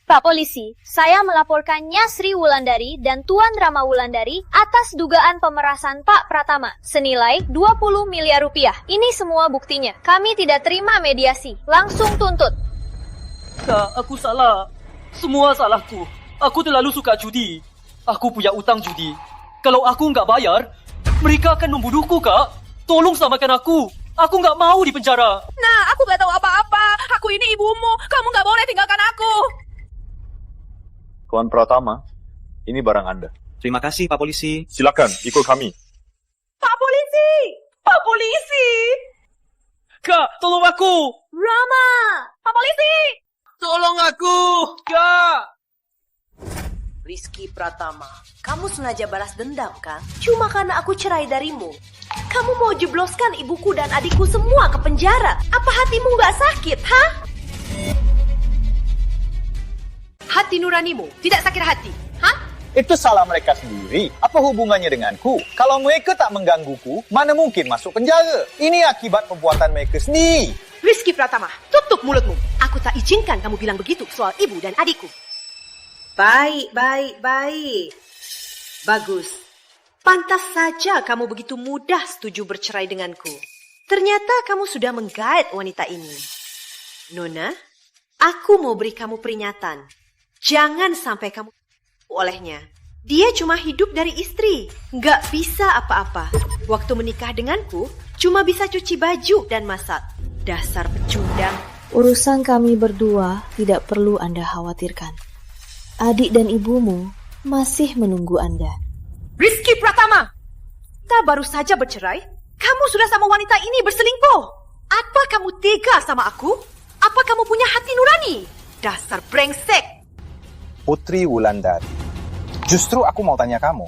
Pak Polisi, saya melaporkannya Sri Wulandari dan Tuan Rama Wulandari atas dugaan pemerasan Pak Pratama senilai 20 miliar rupiah. Ini semua buktinya. Kami tidak terima mediasi. Langsung tuntut. Kak, aku salah. Semua salahku. Aku terlalu suka judi. Aku punya utang judi. Kalau aku nggak bayar, mereka akan membunuhku, Kak. Tolong selamatkan aku. Aku nggak mau di penjara. Nah, aku nggak tahu apa-apa. Aku ini ibumu. Kamu nggak boleh tinggalkan aku. Tuan Pratama, ini barang Anda. Terima kasih, Pak Polisi. Silakan, ikut kami. Pak Polisi! Pak Polisi! Kak, tolong aku. Rama! Pak Polisi! Tolong aku, Kak. Rizky Pratama, kamu sengaja balas dendam kan? Cuma karena aku cerai darimu. Kamu mau jebloskan ibuku dan adikku semua ke penjara. Apa hatimu nggak sakit, ha? Hati nuranimu tidak sakit hati, ha? Itu salah mereka sendiri. Apa hubungannya denganku? Kalau mereka tak menggangguku, mana mungkin masuk penjara? Ini akibat perbuatan mereka sendiri. Rizky Pratama, tutup mulutmu. Aku tak izinkan kamu bilang begitu soal ibu dan adikku. Baik. Bagus. Pantas saja kamu begitu mudah setuju bercerai denganku. Ternyata kamu sudah menggait wanita ini. Nona, aku mau beri kamu peringatan. Jangan sampai kamu olehnya. Dia cuma hidup dari istri. Nggak bisa apa-apa. Waktu menikah denganku, cuma bisa cuci baju dan masak. Dasar pecundang. Urusan kami berdua tidak perlu Anda khawatirkan. Adik dan ibumu masih menunggu Anda. Rizky Pratama! Kita baru saja bercerai. Kamu sudah sama wanita ini berselingkuh. Apa kamu tega sama aku? Apa kamu punya hati nurani? Dasar brengsek! Putri Wulandari, justru aku mau tanya kamu.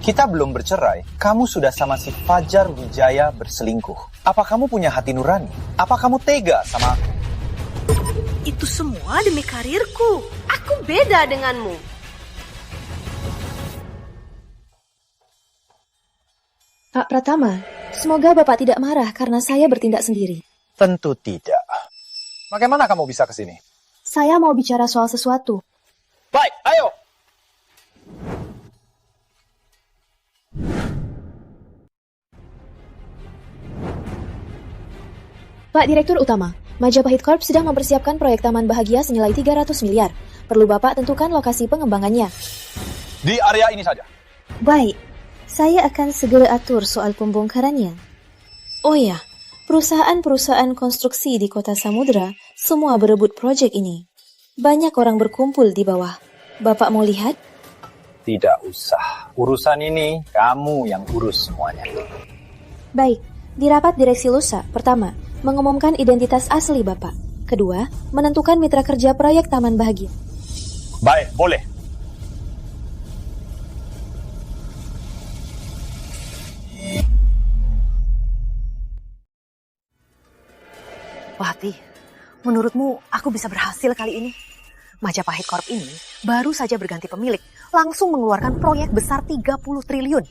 Kita belum bercerai, kamu sudah sama si Fajar Wijaya berselingkuh. Apa kamu punya hati nurani? Apa kamu tega sama aku? Itu semua demi karirku. Aku beda denganmu. Pak Pratama, semoga Bapak tidak marah karena saya bertindak sendiri. Tentu tidak. Bagaimana kamu bisa ke sini? Saya mau bicara soal sesuatu. Baik, ayo. Pak Direktur Utama, Majapahit Corp sedang mempersiapkan proyek Taman Bahagia senilai 300 miliar. Perlu Bapak tentukan lokasi pengembangannya. Di area ini saja. Baik, saya akan segera atur soal pembongkarannya. Oh ya, perusahaan-perusahaan konstruksi di kota Samudra semua berebut proyek ini. Banyak orang berkumpul di bawah. Bapak mau lihat? Tidak usah. Urusan ini kamu yang urus semuanya. Baik, di rapat direksi Lusa, pertama, mengumumkan identitas asli Bapak. Kedua, menentukan mitra kerja proyek Taman Bahagia. Baik, boleh. Wati, menurutmu aku bisa berhasil kali ini? Majapahit Corp ini baru saja berganti pemilik, langsung mengeluarkan proyek besar 30 triliun.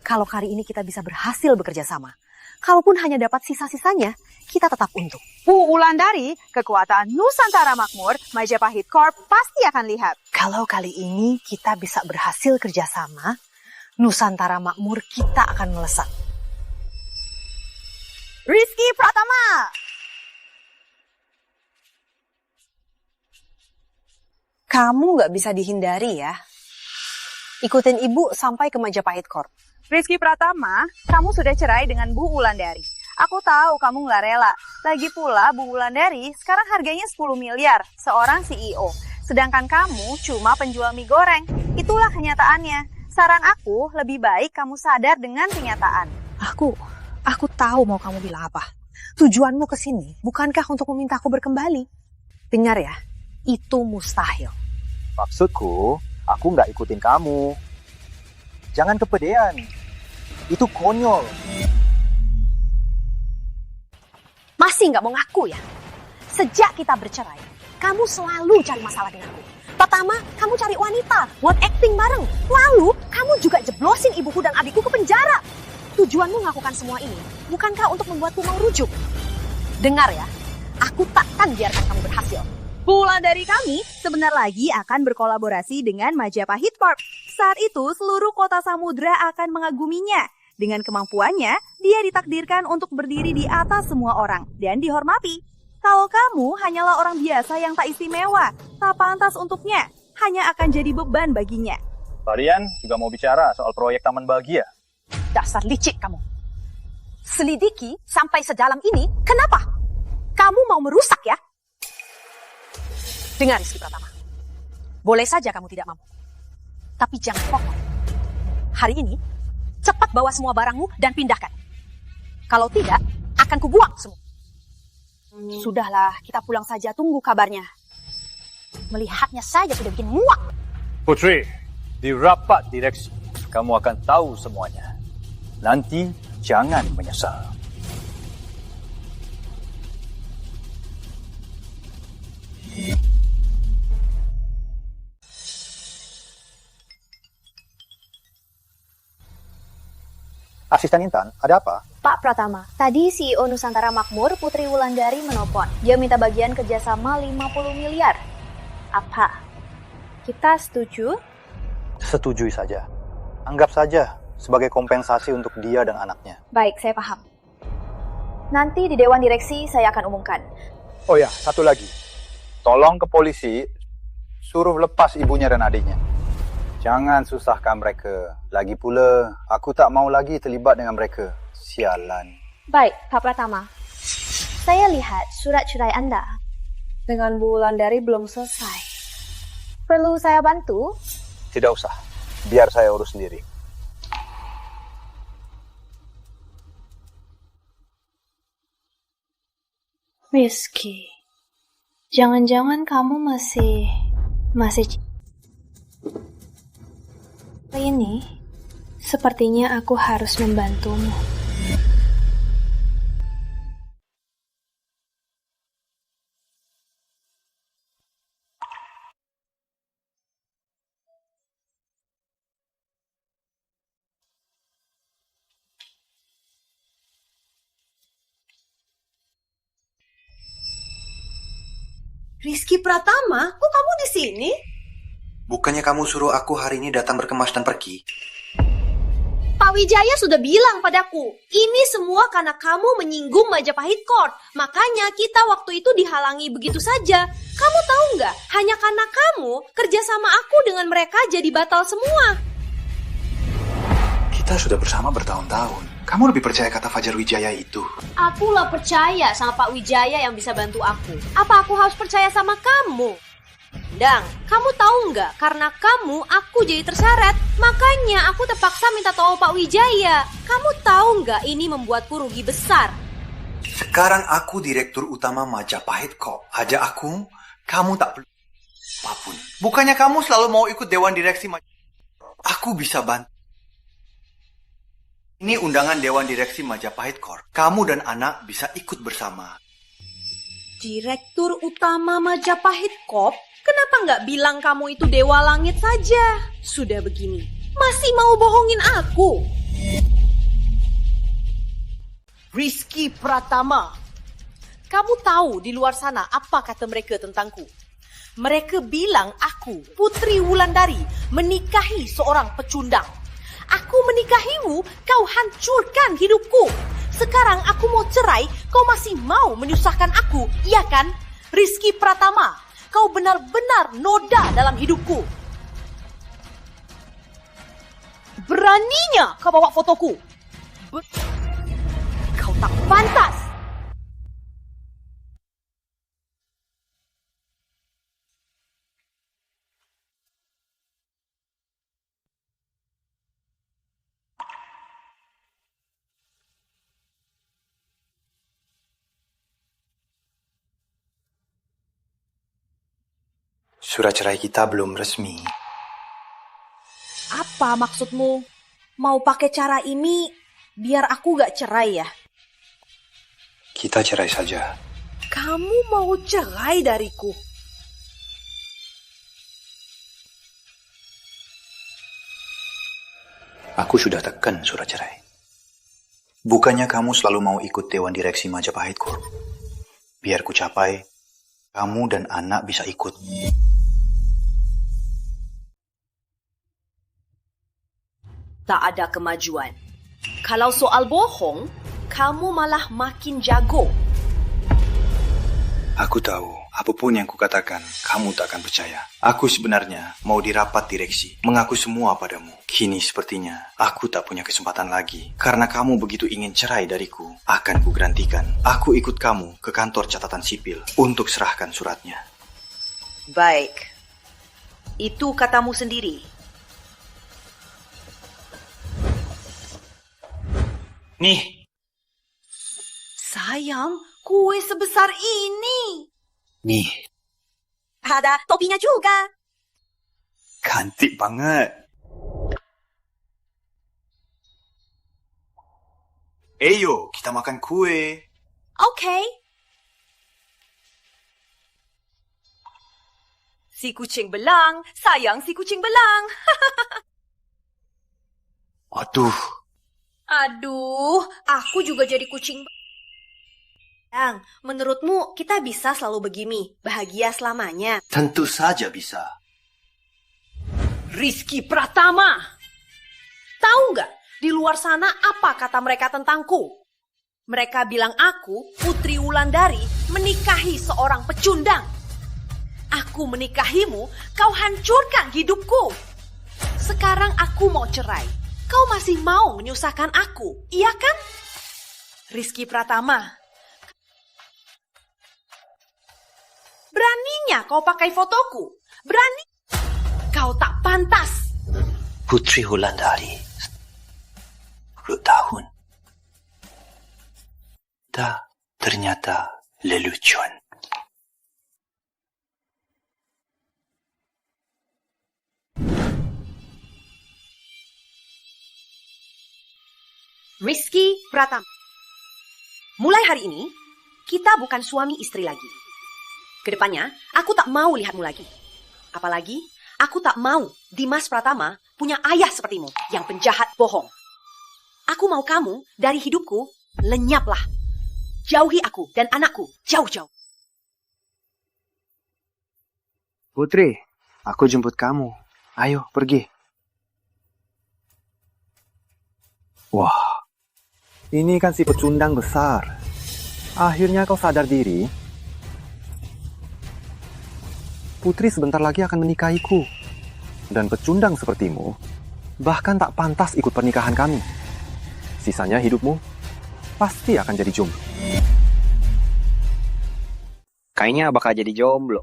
Kalau kali ini kita bisa berhasil bekerja sama, kalaupun hanya dapat sisa-sisanya, kita tetap untung. Bu Wulandari, kekuatan Nusantara Makmur, Majapahit Corp pasti akan lihat. Kalau kali ini kita bisa berhasil kerjasama, Nusantara Makmur kita akan melesat. Rizky Pratama! Kamu nggak bisa dihindari ya. Ikutin ibu sampai ke Majapahit Corp. Rizky Pratama, kamu sudah cerai dengan Bu Wulandari. Aku tahu kamu nggak rela. Lagi pula Bu Wulandari sekarang harganya 10 miliar, seorang CEO. Sedangkan kamu cuma penjual mie goreng. Itulah kenyataannya. Saran aku, lebih baik kamu sadar dengan kenyataan. Aku tahu mau kamu bilang apa. Tujuanmu ke sini bukankah untuk meminta aku berkembali? Dengar ya, itu mustahil. Maksudku, aku nggak ikutin kamu. Jangan kepedean. Itu konyol. Masih nggak mau ngaku ya? Sejak kita bercerai, kamu selalu cari masalah denganku. Pertama, kamu cari wanita buat acting bareng. Lalu, kamu juga jeblosin ibuku dan adikku ke penjara. Tujuanmu melakukan semua ini, bukankah untuk membuatku mau rujuk? Dengar ya, aku takkan biarkan kamu berhasil. Bulan dari kami sebentar lagi akan berkolaborasi dengan Majapahit Corp. Saat itu, seluruh kota Samudra akan mengaguminya. Dengan kemampuannya, dia ditakdirkan untuk berdiri di atas semua orang dan dihormati. Kalau kamu hanyalah orang biasa yang tak istimewa, tak pantas untuknya, hanya akan jadi beban baginya. Kalian juga mau bicara soal proyek Taman Bahagia? Dasar licik kamu. Selidiki sampai sedalam ini, kenapa? Kamu mau merusak ya? Dengar Rizky Pratama. Boleh saja kamu tidak mampu. Tapi jangan pokok. Hari ini, cepat bawa semua barangmu dan pindahkan. Kalau tidak, akan kubuang semua. Sudahlah, kita pulang saja, tunggu kabarnya. Melihatnya saja sudah bikin muak. Putri, di rapat direksi, kamu akan tahu semuanya. Nanti jangan menyesal. Asisten Intan, ada apa? Pak Pratama, tadi CEO Nusantara Makmur, Putri Wulandari menelpon. Dia minta bagian kerjasama 50 miliar. Apa? Kita setuju? Setujui saja. Anggap saja sebagai kompensasi untuk dia dan anaknya. Baik, saya paham. Nanti di Dewan Direksi saya akan umumkan. Oh ya, satu lagi. Tolong ke polisi, suruh lepas ibunya dan adiknya. Jangan susahkan mereka. Lagi pula, aku tak mau lagi terlibat dengan mereka. Sialan. Baik, Pak Pratama. Saya lihat surat cerai Anda. Dengan Bu Wulandari belum selesai. Perlu saya bantu? Tidak usah. Biar saya urus sendiri. Rizky, jangan-jangan kamu masih ini, sepertinya aku harus membantumu. Rizky Pratama, kok kamu di sini? Bukannya kamu suruh aku hari ini datang berkemas dan pergi? Pak Wijaya sudah bilang padaku, ini semua karena kamu menyinggung Majapahit Corp. Makanya kita waktu itu dihalangi begitu saja. Kamu tahu nggak? Hanya karena kamu, kerjasama aku dengan mereka jadi batal semua. Kita sudah bersama bertahun-tahun. Kamu lebih percaya kata Fajar Wijaya itu? Aku lah percaya sama Pak Wijaya yang bisa bantu aku. Apa aku harus percaya sama kamu? Dang, kamu tahu nggak? Karena kamu, aku jadi terseret. Makanya aku terpaksa minta tolong Pak Wijaya. Kamu tahu nggak ini membuatku rugi besar? Sekarang aku direktur utama Majapahit Corp. Aja aku, kamu tak perlu apapun. Bukannya kamu selalu mau ikut Dewan Direksi Majapahit. Aku bisa bantu. Ini undangan Dewan Direksi Majapahit Corp. Kamu dan anak bisa ikut bersama. Direktur Utama Majapahit Corp, kenapa nggak bilang kamu itu Dewa Langit saja? Sudah begini, masih mau bohongin aku? Rizky Pratama, kamu tahu di luar sana apa kata mereka tentangku? Mereka bilang aku, Putri Wulandari, menikahi seorang pecundang. Aku menikahimu, kau hancurkan hidupku. Sekarang aku mau cerai, kau masih mau menyusahkan aku, iya kan? Rizky Pratama, kau benar-benar noda dalam hidupku. Beraninya kau bawa fotoku. Kau tak pantas. Surat cerai kita belum resmi. Apa maksudmu? Mau pakai cara ini biar aku gak cerai ya? Kita cerai saja. Kamu mau cerai dariku? Aku sudah tekan surat cerai. Bukannya kamu selalu mau ikut Dewan Direksi Majapahit Corp? Biar ku capai, kamu dan anak bisa ikut. Tak ada kemajuan. Kalau soal bohong, kamu malah makin jago. Aku tahu, apapun yang kukatakan, kamu tak akan percaya. Aku sebenarnya mau di rapat direksi, mengaku semua padamu. Kini sepertinya, aku tak punya kesempatan lagi. Karena kamu begitu ingin cerai dariku, akan kugantikan. Aku ikut kamu ke kantor catatan sipil untuk serahkan suratnya. Baik. Itu katamu sendiri. Nih. Sayang, kue sebesar ini. Nih. Ada topinya juga. Cantik banget. Ayo, kita makan kue. Oke. Si kucing belang, sayang si kucing belang. Aduh, aku juga jadi kucing. Yang, menurutmu kita bisa selalu begini, bahagia selamanya? Tentu saja bisa. Rizky Pratama, tahu nggak di luar sana apa kata mereka tentangku? Mereka bilang aku, Putri Wulandari, menikahi seorang pecundang. Aku menikahimu, kau hancurkan hidupku. Sekarang aku mau cerai. Kau masih mau menyusahkan aku, iya kan? Rizky Pratama, beraninya kau pakai fotoku? Berani? Kau tak pantas. Putri Wulandari, 10 tahun. Ternyata lelucon. Rizky Pratama. Mulai hari ini, kita bukan suami istri lagi. Kedepannya, aku tak mau lihatmu lagi. Apalagi, aku tak mau Dimas Pratama punya ayah sepertimu yang penjahat bohong. Aku mau kamu dari hidupku, lenyaplah. Jauhi aku dan anakku, jauh-jauh. Putri, aku jemput kamu. Ayo, pergi. Wah. Ini kan si pecundang besar. Akhirnya kau sadar diri. Putri sebentar lagi akan menikahiku. Dan pecundang sepertimu bahkan tak pantas ikut pernikahan kami. Sisanya hidupmu pasti akan jadi jomblo. Kayaknya bakal jadi jomblo.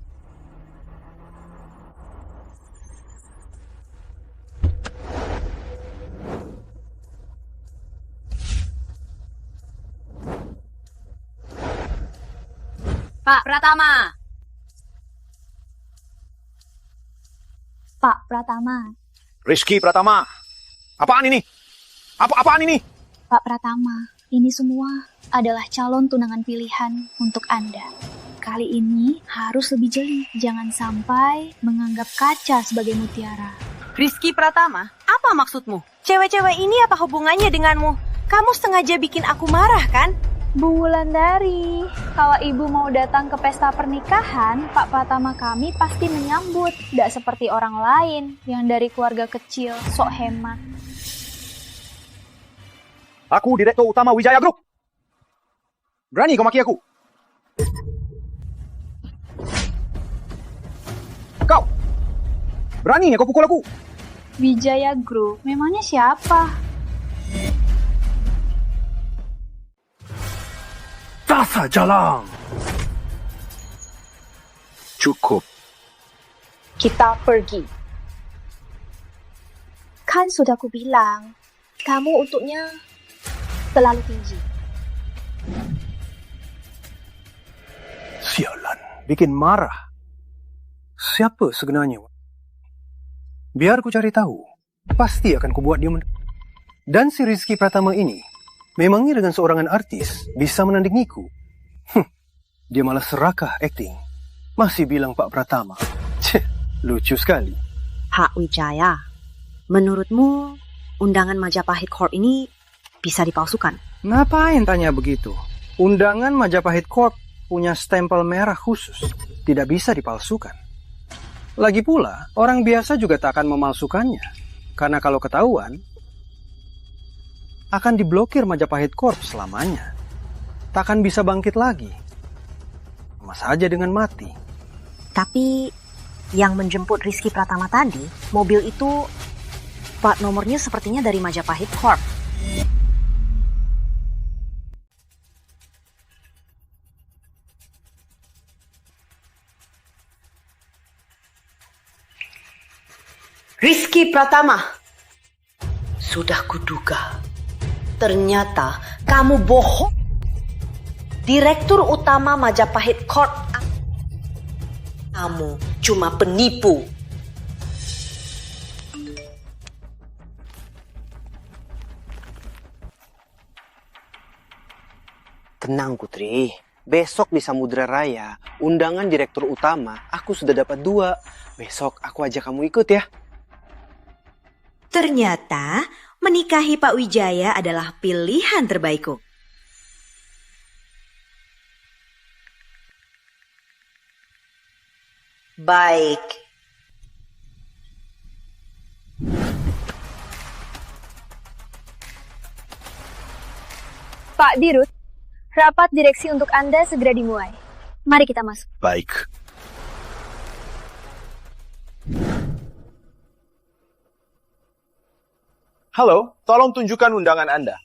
Pak Pratama. Pak Pratama. Rizky Pratama. Apaan ini? Apaan ini? Pak Pratama, Ini semua adalah calon tunangan pilihan untuk Anda. Kali ini harus lebih jeli. Jangan sampai menganggap kaca sebagai mutiara. Rizky Pratama, apa maksudmu? Cewek-cewek ini apa hubungannya denganmu? Kamu sengaja bikin aku marah, kan? Bu Wulandari, kalau ibu mau datang ke pesta pernikahan, Pak Pratama kami pasti menyambut. Tidak seperti orang lain yang dari keluarga kecil, sok hemat. Aku Direktur Utama Wijaya Group. Berani kau maki aku? Kau! Berani kau pukul aku? Wijaya Group, memangnya siapa? Tasa jalan. Cukup. Kita pergi. Kan sudah kubilang, kamu untuknya terlalu tinggi. Sialan, bikin marah. Siapa sebenarnya? Biar ku cari tahu. Pasti akan ku buat dia Dan si Rizky Pratama ini, memangnya dengan seorangan artis bisa menandingiku? Dia malah serakah akting. Masih bilang Pak Pratama. Lucu sekali. Pak Wijaya, menurutmu undangan Majapahit Corp ini bisa dipalsukan? Ngapain tanya begitu? Undangan Majapahit Corp punya stempel merah khusus. Tidak bisa dipalsukan. Lagi pula, orang biasa juga tak akan memalsukannya. Karena kalau ketahuan, akan diblokir Majapahit Corp selamanya. Takkan bisa bangkit lagi. Sama saja dengan mati. Tapi yang menjemput Rizky Pratama tadi, mobil itu plat nomornya sepertinya dari Majapahit Corp. Rizky Pratama, sudah kuduga. Ternyata kamu bohong. Direktur Utama Majapahit Corp. Kamu cuma penipu. Tenang Putri, besok di Samudra Raya, undangan Direktur Utama, aku sudah dapat 2. Besok aku ajak kamu ikut ya. Ternyata menikahi Pak Wijaya adalah pilihan terbaikku. Baik. Pak Dirut, rapat direksi untuk Anda segera dimulai. Mari kita masuk. Baik. Halo, tolong tunjukkan undangan Anda.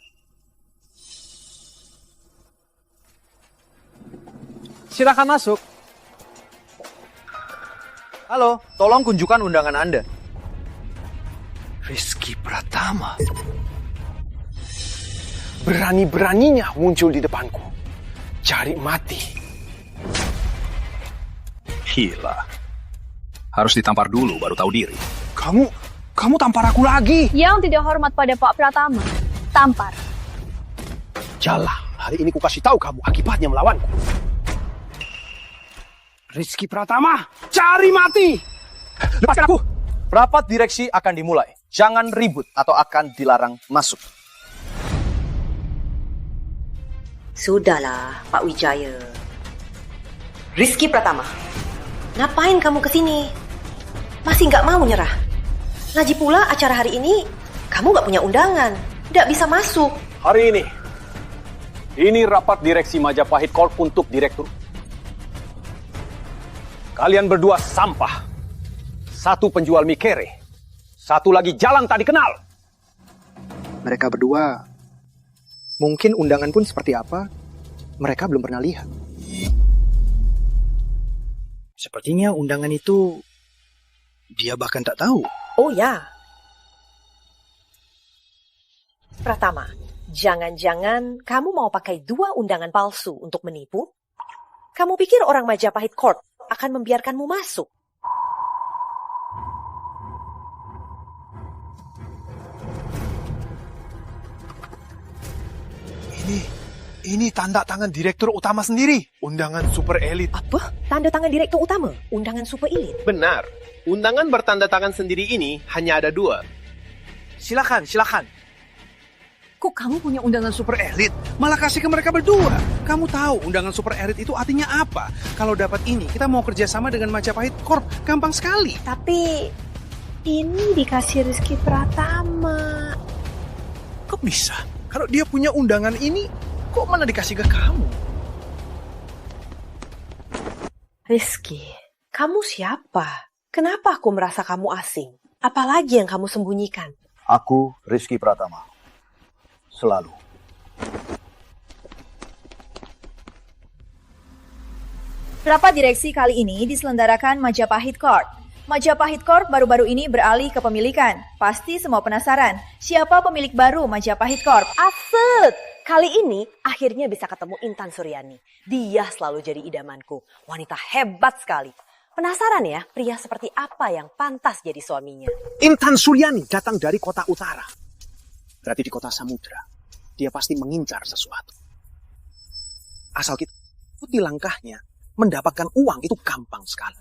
Silakan masuk. Halo, tolong kunjukkan undangan Anda. Rizky Pratama. Berani-beraninya muncul di depanku. Cari mati. Gila. Harus ditampar dulu baru tahu diri. Kamu tampar aku lagi. Yang tidak hormat pada Pak Pratama, tampar. Jalah, hari ini ku kasih tahu kamu akibatnya melawanku. Rizky Pratama, cari mati! Lepaskan aku! Rapat direksi akan dimulai. Jangan ribut atau akan dilarang masuk. Sudahlah, Pak Wijaya. Rizky Pratama, ngapain kamu kesini? Masih nggak mau nyerah? Lagi pula acara hari ini, kamu nggak punya undangan. Nggak bisa masuk. Hari ini rapat direksi Majapahit Corp untuk direktur. Kalian berdua sampah. Satu penjual mie kere. Satu lagi jalan tak dikenal. Mereka berdua, mungkin undangan pun seperti apa, mereka belum pernah lihat. Sepertinya undangan itu, dia bahkan tak tahu. Oh ya. Pratama, jangan-jangan kamu mau pakai 2 undangan palsu untuk menipu? Kamu pikir orang Majapahit Corp akan membiarkanmu masuk? Ini tanda tangan direktur utama sendiri. Undangan super elit. Apa? Tanda tangan direktur utama? Undangan super elit? Benar. Undangan bertanda tangan sendiri ini hanya ada 2. Silakan. Kok kamu punya undangan super elit? Malah kasih ke mereka berdua. Kamu tahu undangan super elit itu artinya apa? Kalau dapat ini, kita mau kerjasama dengan Majapahit Corp. Gampang sekali. Tapi ini dikasih Rizky Pratama. Kok bisa? Kalau dia punya undangan ini, kok mana dikasih ke kamu? Rizky, kamu siapa? Kenapa aku merasa kamu asing? Apalagi yang kamu sembunyikan? Aku Rizky Pratama. Selalu. Rapat direksi kali ini diselenggarakan Majapahit Corp. Majapahit Corp baru-baru ini beralih ke pemilikan. Pasti semua penasaran, siapa pemilik baru Majapahit Corp? Asik! Kali ini akhirnya bisa ketemu Intan Suryani. Dia selalu jadi idamanku. Wanita hebat sekali. Penasaran ya, pria seperti apa yang pantas jadi suaminya? Intan Suryani datang dari kota utara. Berarti di kota samudra. Dia pasti mengincar sesuatu. Asal kita ikuti langkahnya, mendapatkan uang itu gampang sekali.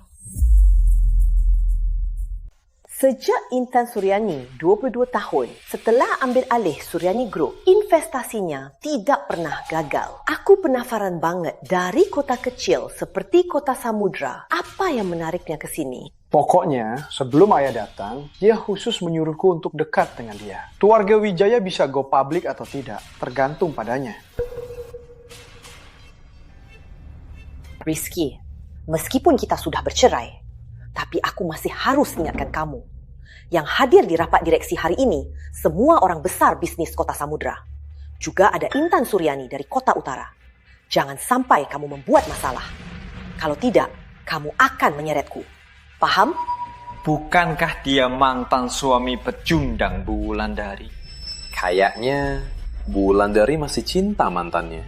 Sejak Intan Suryani 22 tahun setelah ambil alih Suryani Group, investasinya tidak pernah gagal. Aku penasaran banget dari kota kecil seperti kota samudra, apa yang menariknya ke sini? Pokoknya, sebelum ayah datang, dia khusus menyuruhku untuk dekat dengan dia. Keluarga Wijaya bisa go public atau tidak, tergantung padanya. Rizky, meskipun kita sudah bercerai, tapi aku masih harus ingatkan kamu. Yang hadir di rapat direksi hari ini, semua orang besar bisnis kota samudra. Juga ada Intan Suryani dari kota utara. Jangan sampai kamu membuat masalah. Kalau tidak, kamu akan menyeretku. Paham? Bukankah dia mantan suami pecundang Bu Wulandari? Kayaknya Bu Wulandari masih cinta mantannya.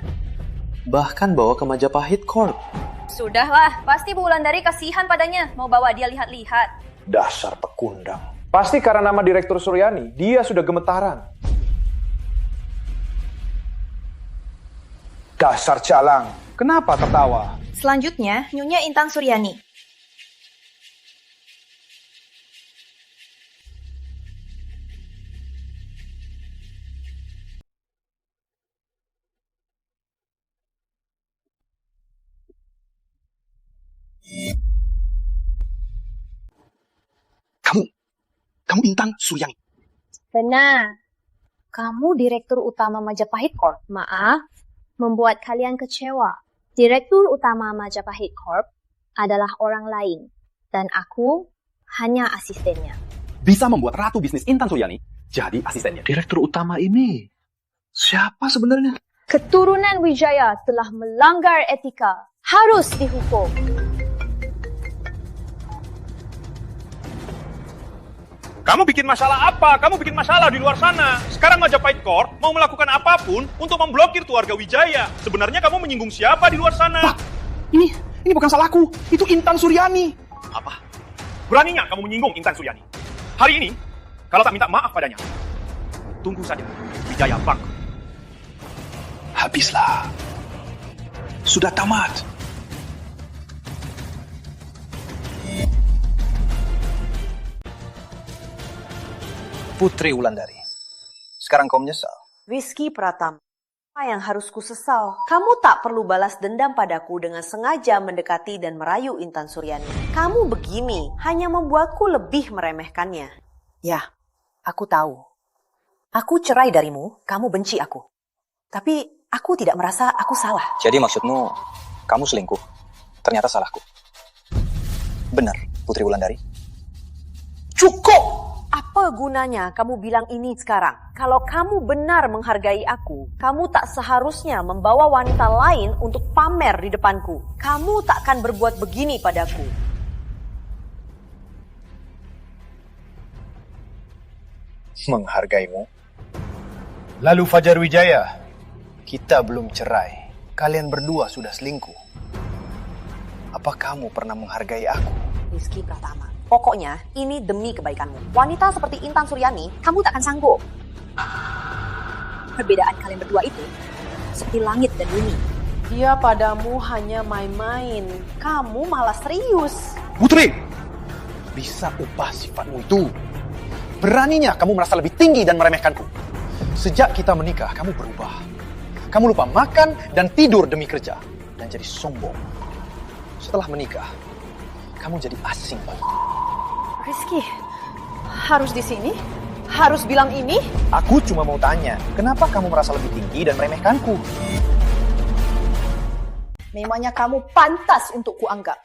Bahkan bawa ke Majapahit Corp. Sudahlah, pasti Bu Wulandari kasihan padanya, mau bawa dia lihat-lihat. Dasar pekundang. Pasti karena nama Direktur Suryani, dia sudah gemetaran. Dasar calang, kenapa tertawa? Selanjutnya, Nyonya Intan Suryani. Kamu Intan Suryani? Benar. Kamu Direktur Utama Majapahit Corp. Maaf, membuat kalian kecewa. Direktur Utama Majapahit Corp adalah orang lain. Dan aku hanya asistennya. Bisa membuat ratu bisnis Intan Suryani jadi asistennya. Direktur utama ini siapa sebenarnya? Keturunan Wijaya telah melanggar etika. Harus dihukum. Kamu bikin masalah apa? Kamu bikin masalah di luar sana. Sekarang Majapahit Corp mau melakukan apapun untuk memblokir keluarga Wijaya. Sebenarnya kamu menyinggung siapa di luar sana? Pak, ini bukan salahku. Itu Intan Suryani. Apa? Beraninya kamu menyinggung Intan Suryani? Hari ini, kalau tak minta maaf padanya, tunggu saja Wijaya bangkrut. Habislah. Sudah tamat. Putri Wulandari, sekarang kau menyesal? Rizky Pratama, apa yang harus ku sesal? Kamu tak perlu balas dendam padaku dengan sengaja mendekati dan merayu Intan Suryani. Kamu begini hanya membuatku lebih meremehkannya. Ya, aku tahu. Aku cerai darimu, kamu benci aku. Tapi aku tidak merasa aku salah. Jadi maksudmu, kamu selingkuh? Ternyata salahku. Benar, Putri Wulandari? Cukup! Apa gunanya kamu bilang ini sekarang? Kalau kamu benar menghargai aku, kamu tak seharusnya membawa wanita lain untuk pamer di depanku. Kamu tak akan berbuat begini padaku. Menghargaimu? Lalu Fajar Wijaya, kita belum cerai. Kalian berdua sudah selingkuh. Apa kamu pernah menghargai aku? Rizky Pratama. Pokoknya, ini demi kebaikanmu. Wanita seperti Intan Suryani, kamu tak akan sanggup. Perbedaan kalian berdua itu seperti langit dan bumi. Dia padamu hanya main-main. Kamu malah serius. Putri, bisa ubah sifatmu itu. Beraninya kamu merasa lebih tinggi dan meremehkanku. Sejak kita menikah, kamu berubah. Kamu lupa makan dan tidur demi kerja. Dan jadi sombong. Setelah menikah, kamu jadi asing bagiku. Rizky, harus di sini? Harus bilang ini? Aku cuma mau tanya, kenapa kamu merasa lebih tinggi dan meremehkanku? Memangnya kamu pantas untuk kuanggap.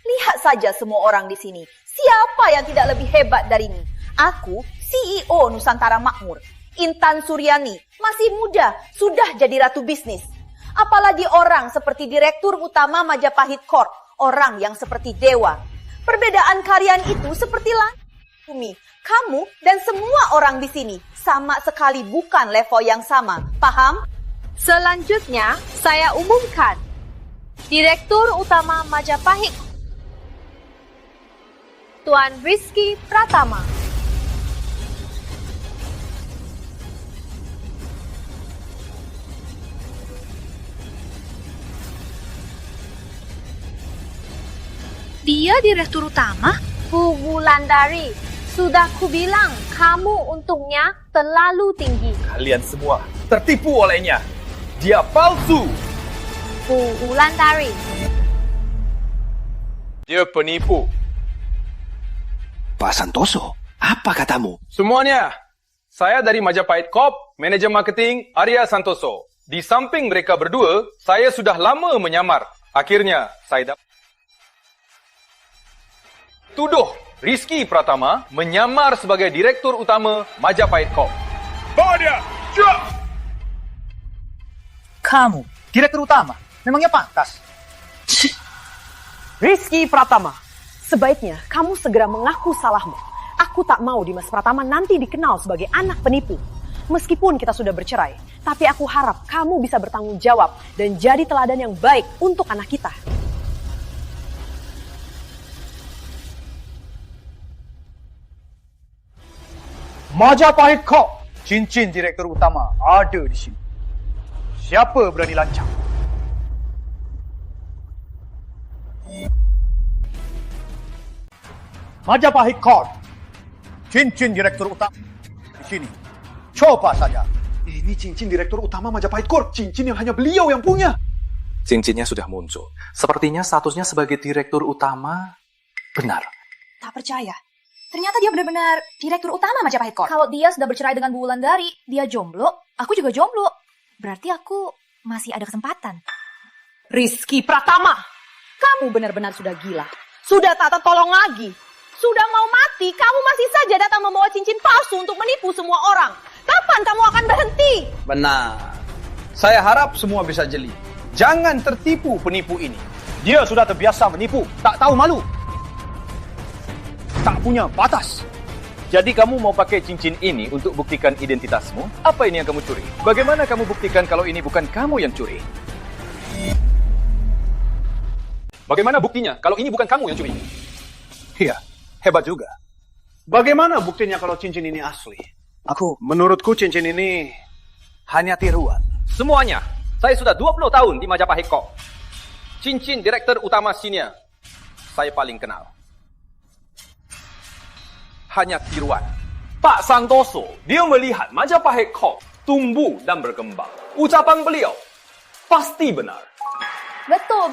Lihat saja semua orang di sini. Siapa yang tidak lebih hebat darimu? Aku, CEO Nusantara Makmur. Intan Suryani, masih muda, sudah jadi ratu bisnis. Apalagi orang seperti Direktur Utama Majapahit Corp, orang yang seperti dewa. Perbedaan kalian itu seperti langit bumi. Kamu dan semua orang di sini sama sekali bukan level yang sama. Paham? Selanjutnya, saya umumkan. Direktur Utama Majapahit, Tuan Rizky Pratama. Dia Direktur Utama? Bu Wulandari, sudah kubilang kamu untungnya terlalu tinggi. Kalian semua tertipu olehnya. Dia palsu. Bu Wulandari. Dia penipu. Pak Santoso, apa katamu? Semuanya, saya dari Majapahit Corp, manajer marketing Arya Santoso. Di samping mereka berdua, saya sudah lama menyamar. Akhirnya, saya dapat tuduh Rizky Pratama menyamar sebagai Direktur Utama Majapahit Corp. Bawa dia! Cepat! Kamu, Direktur Utama, memangnya pantas? Rizky Pratama, sebaiknya kamu segera mengaku salahmu. Aku tak mau Dimas Pratama nanti dikenal sebagai anak penipu. Meskipun kita sudah bercerai, tapi aku harap kamu bisa bertanggung jawab dan jadi teladan yang baik untuk anak kita. Majapahit Corp, cincin Direktur Utama ada di sini. Siapa berani lancang? Majapahit Corp, cincin Direktur Utama di sini. Coba saja. Ini cincin Direktur Utama Majapahit Corp, cincin yang hanya beliau yang punya. Cincinnya sudah muncul. Sepertinya statusnya sebagai Direktur Utama benar. Tak percaya. Ternyata dia benar-benar Direktur Utama Majapahit Corp. Kalau dia sudah bercerai dengan Bu Wulandari, dia jomblo, aku juga jomblo. Berarti aku masih ada kesempatan. Rizky Pratama, kamu benar-benar sudah gila. Sudah tak tertolong lagi. Sudah mau mati, kamu masih saja datang membawa cincin palsu untuk menipu semua orang. Kapan kamu akan berhenti? Benar. Saya harap semua bisa jeli. Jangan tertipu penipu ini. Dia sudah terbiasa menipu, tak tahu malu. Tak punya batas. Jadi kamu mau pakai cincin ini untuk buktikan identitasmu? Apa ini yang kamu curi? Bagaimana kamu buktikan kalau ini bukan kamu yang curi? Bagaimana buktinya kalau ini bukan kamu yang curi? Iya, hebat juga. Bagaimana buktinya kalau cincin ini asli? Menurutku cincin ini hanya tiruan. Semuanya, saya sudah 20 tahun di Majapahit Corp. Cincin Direktur Utama Senior, saya paling kenal. Hanya tiruan. Pak Santoso, dia melihat Majapahit Corp tumbuh dan berkembang. Ucapan beliau pasti benar. Betul.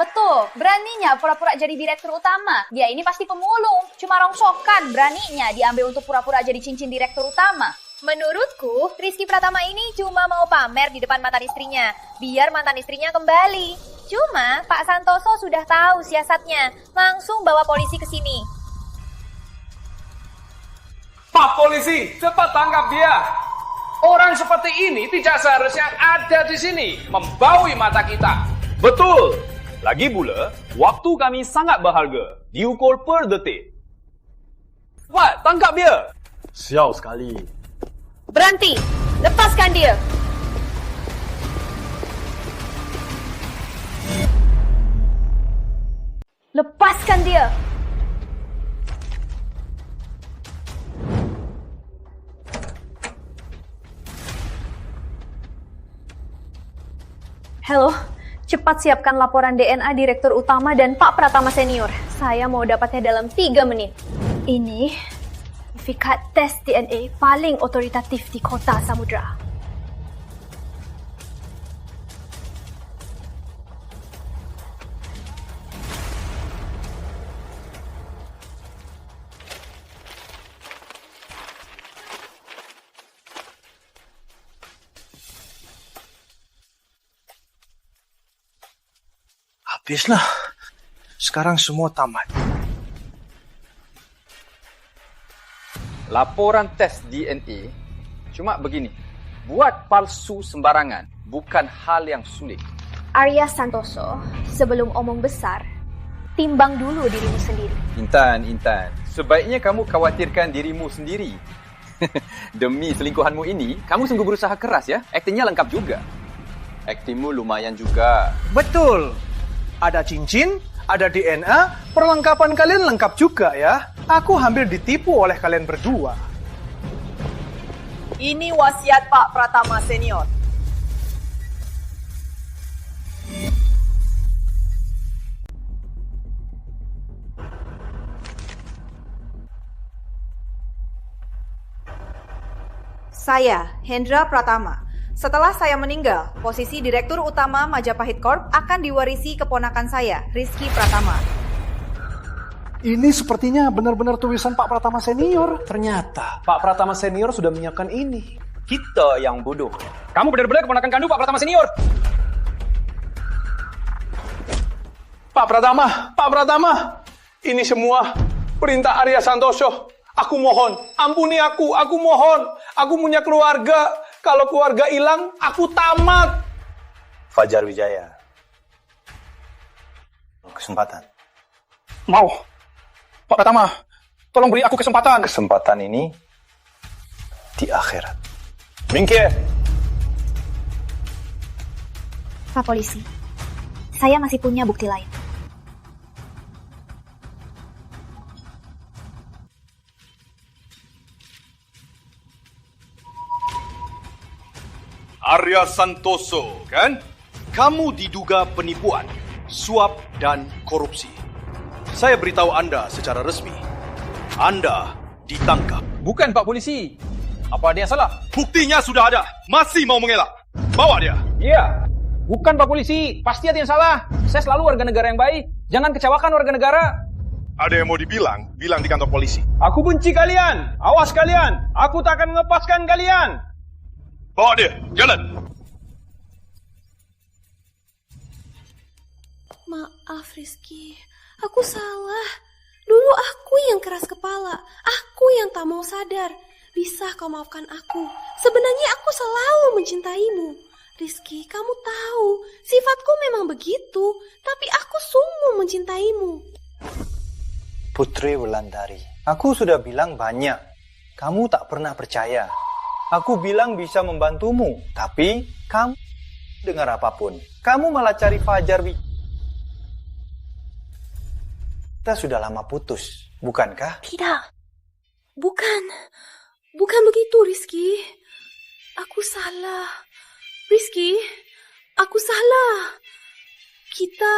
Beraninya pura-pura jadi Direktur Utama. Dia ini pasti pemulung. Cuma rongsokan beraninya diambil untuk pura-pura jadi cincin Direktur Utama. Menurutku, Rizky Pratama ini cuma mau pamer di depan mantan istrinya. Biar mantan istrinya kembali. Cuma Pak Santoso sudah tahu siasatnya. Langsung bawa polisi ke sini. Pak Polisi, cepat tangkap dia. Orang seperti ini tidak seharusnya ada di sini, membaui mata kita. Betul. Lagi pula, waktu kami sangat berharga, diukur per detik. Wah, tangkap dia. Sial sekali. Berhenti. Lepaskan dia. Lepaskan dia. Halo, cepat siapkan laporan DNA Direktur Utama dan Pak Pratama Senior. Saya mau dapatnya dalam 3 menit. Ini sertifikat tes DNA paling otoritatif di Kota Samudra. Habislah. Sekarang semua tamat. Laporan tes DNA cuma begini. Buat palsu sembarangan bukan hal yang sulit. Arya Santoso, sebelum omong besar, timbang dulu dirimu sendiri. Intan, sebaiknya kamu khawatirkan dirimu sendiri. Demi selingkuhanmu ini, kamu sungguh berusaha keras ya. Aktingnya lengkap juga. Aktingmu lumayan juga. Betul. Ada cincin, ada DNA, perlengkapan kalian lengkap juga ya. Aku hampir ditipu oleh kalian berdua. Ini wasiat Pak Pratama Senior. Saya, Hendra Pratama. Setelah saya meninggal, posisi Direktur Utama Majapahit Corp akan diwarisi keponakan saya, Rizky Pratama. Ini sepertinya benar-benar tulisan Pak Pratama Senior. Ternyata Pak Pratama Senior sudah menyiapkan ini. Kita yang bodoh. Kamu benar-benar keponakan kandung Pak Pratama Senior. Pak Pratama, ini semua perintah Arya Santoso. Aku mohon, ampuni aku mohon. Aku punya keluarga. Kalau keluarga hilang, aku tamat. Fajar Wijaya. Kesempatan. Mau. Pak Pratama, tolong beri aku kesempatan. Kesempatan ini di akhirat. Minggir. Pak Polisi, saya masih punya bukti lain. Arya Santoso, kan? Kamu diduga penipuan, suap, dan korupsi. Saya beritahu Anda secara resmi. Anda ditangkap. Bukan Pak Polisi. Apa ada yang salah? Buktinya sudah ada. Masih mau mengelak. Bawa dia. Iya. Bukan Pak Polisi. Pasti ada yang salah. Saya selalu warga negara yang baik. Jangan kecewakan warga negara. Ada yang mau dibilang? Bilang di kantor polisi. Aku benci kalian. Awas kalian. Aku tak akan melepaskan kalian. Bawa dia, jalan. Maaf Rizky, aku salah. Dulu aku yang keras kepala, aku yang tak mau sadar. Bisa kau maafkan aku? Sebenarnya aku selalu mencintaimu. Rizky, kamu tahu, sifatku memang begitu, tapi aku sungguh mencintaimu. Putri Wulandari, aku sudah bilang banyak. Kamu tak pernah percaya. Aku bilang bisa membantumu, tapi kamu dengar apapun. Kamu malah cari Fajar Kita sudah lama putus, bukankah? Tidak, bukan begitu Rizky. Aku salah. Rizky, aku salah. Kita...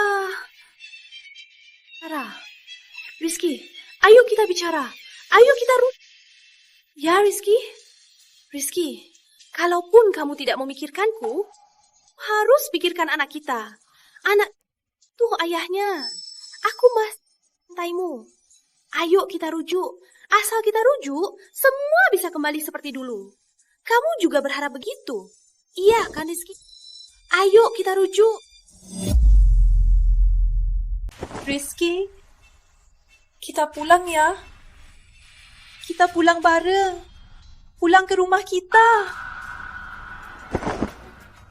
Rizky, ayo kita bicara. Ayo kita Ya Rizky. Rizky, kalaupun kamu tidak memikirkanku, harus pikirkan anak kita. Anak itu ayahnya. Aku masih mencintaimu. Ayo kita rujuk. Asal kita rujuk, semua bisa kembali seperti dulu. Kamu juga berharap begitu. Iya kan Rizky? Ayo kita rujuk. Rizky, kita pulang ya. Kita pulang bareng. Pulang ke rumah kita.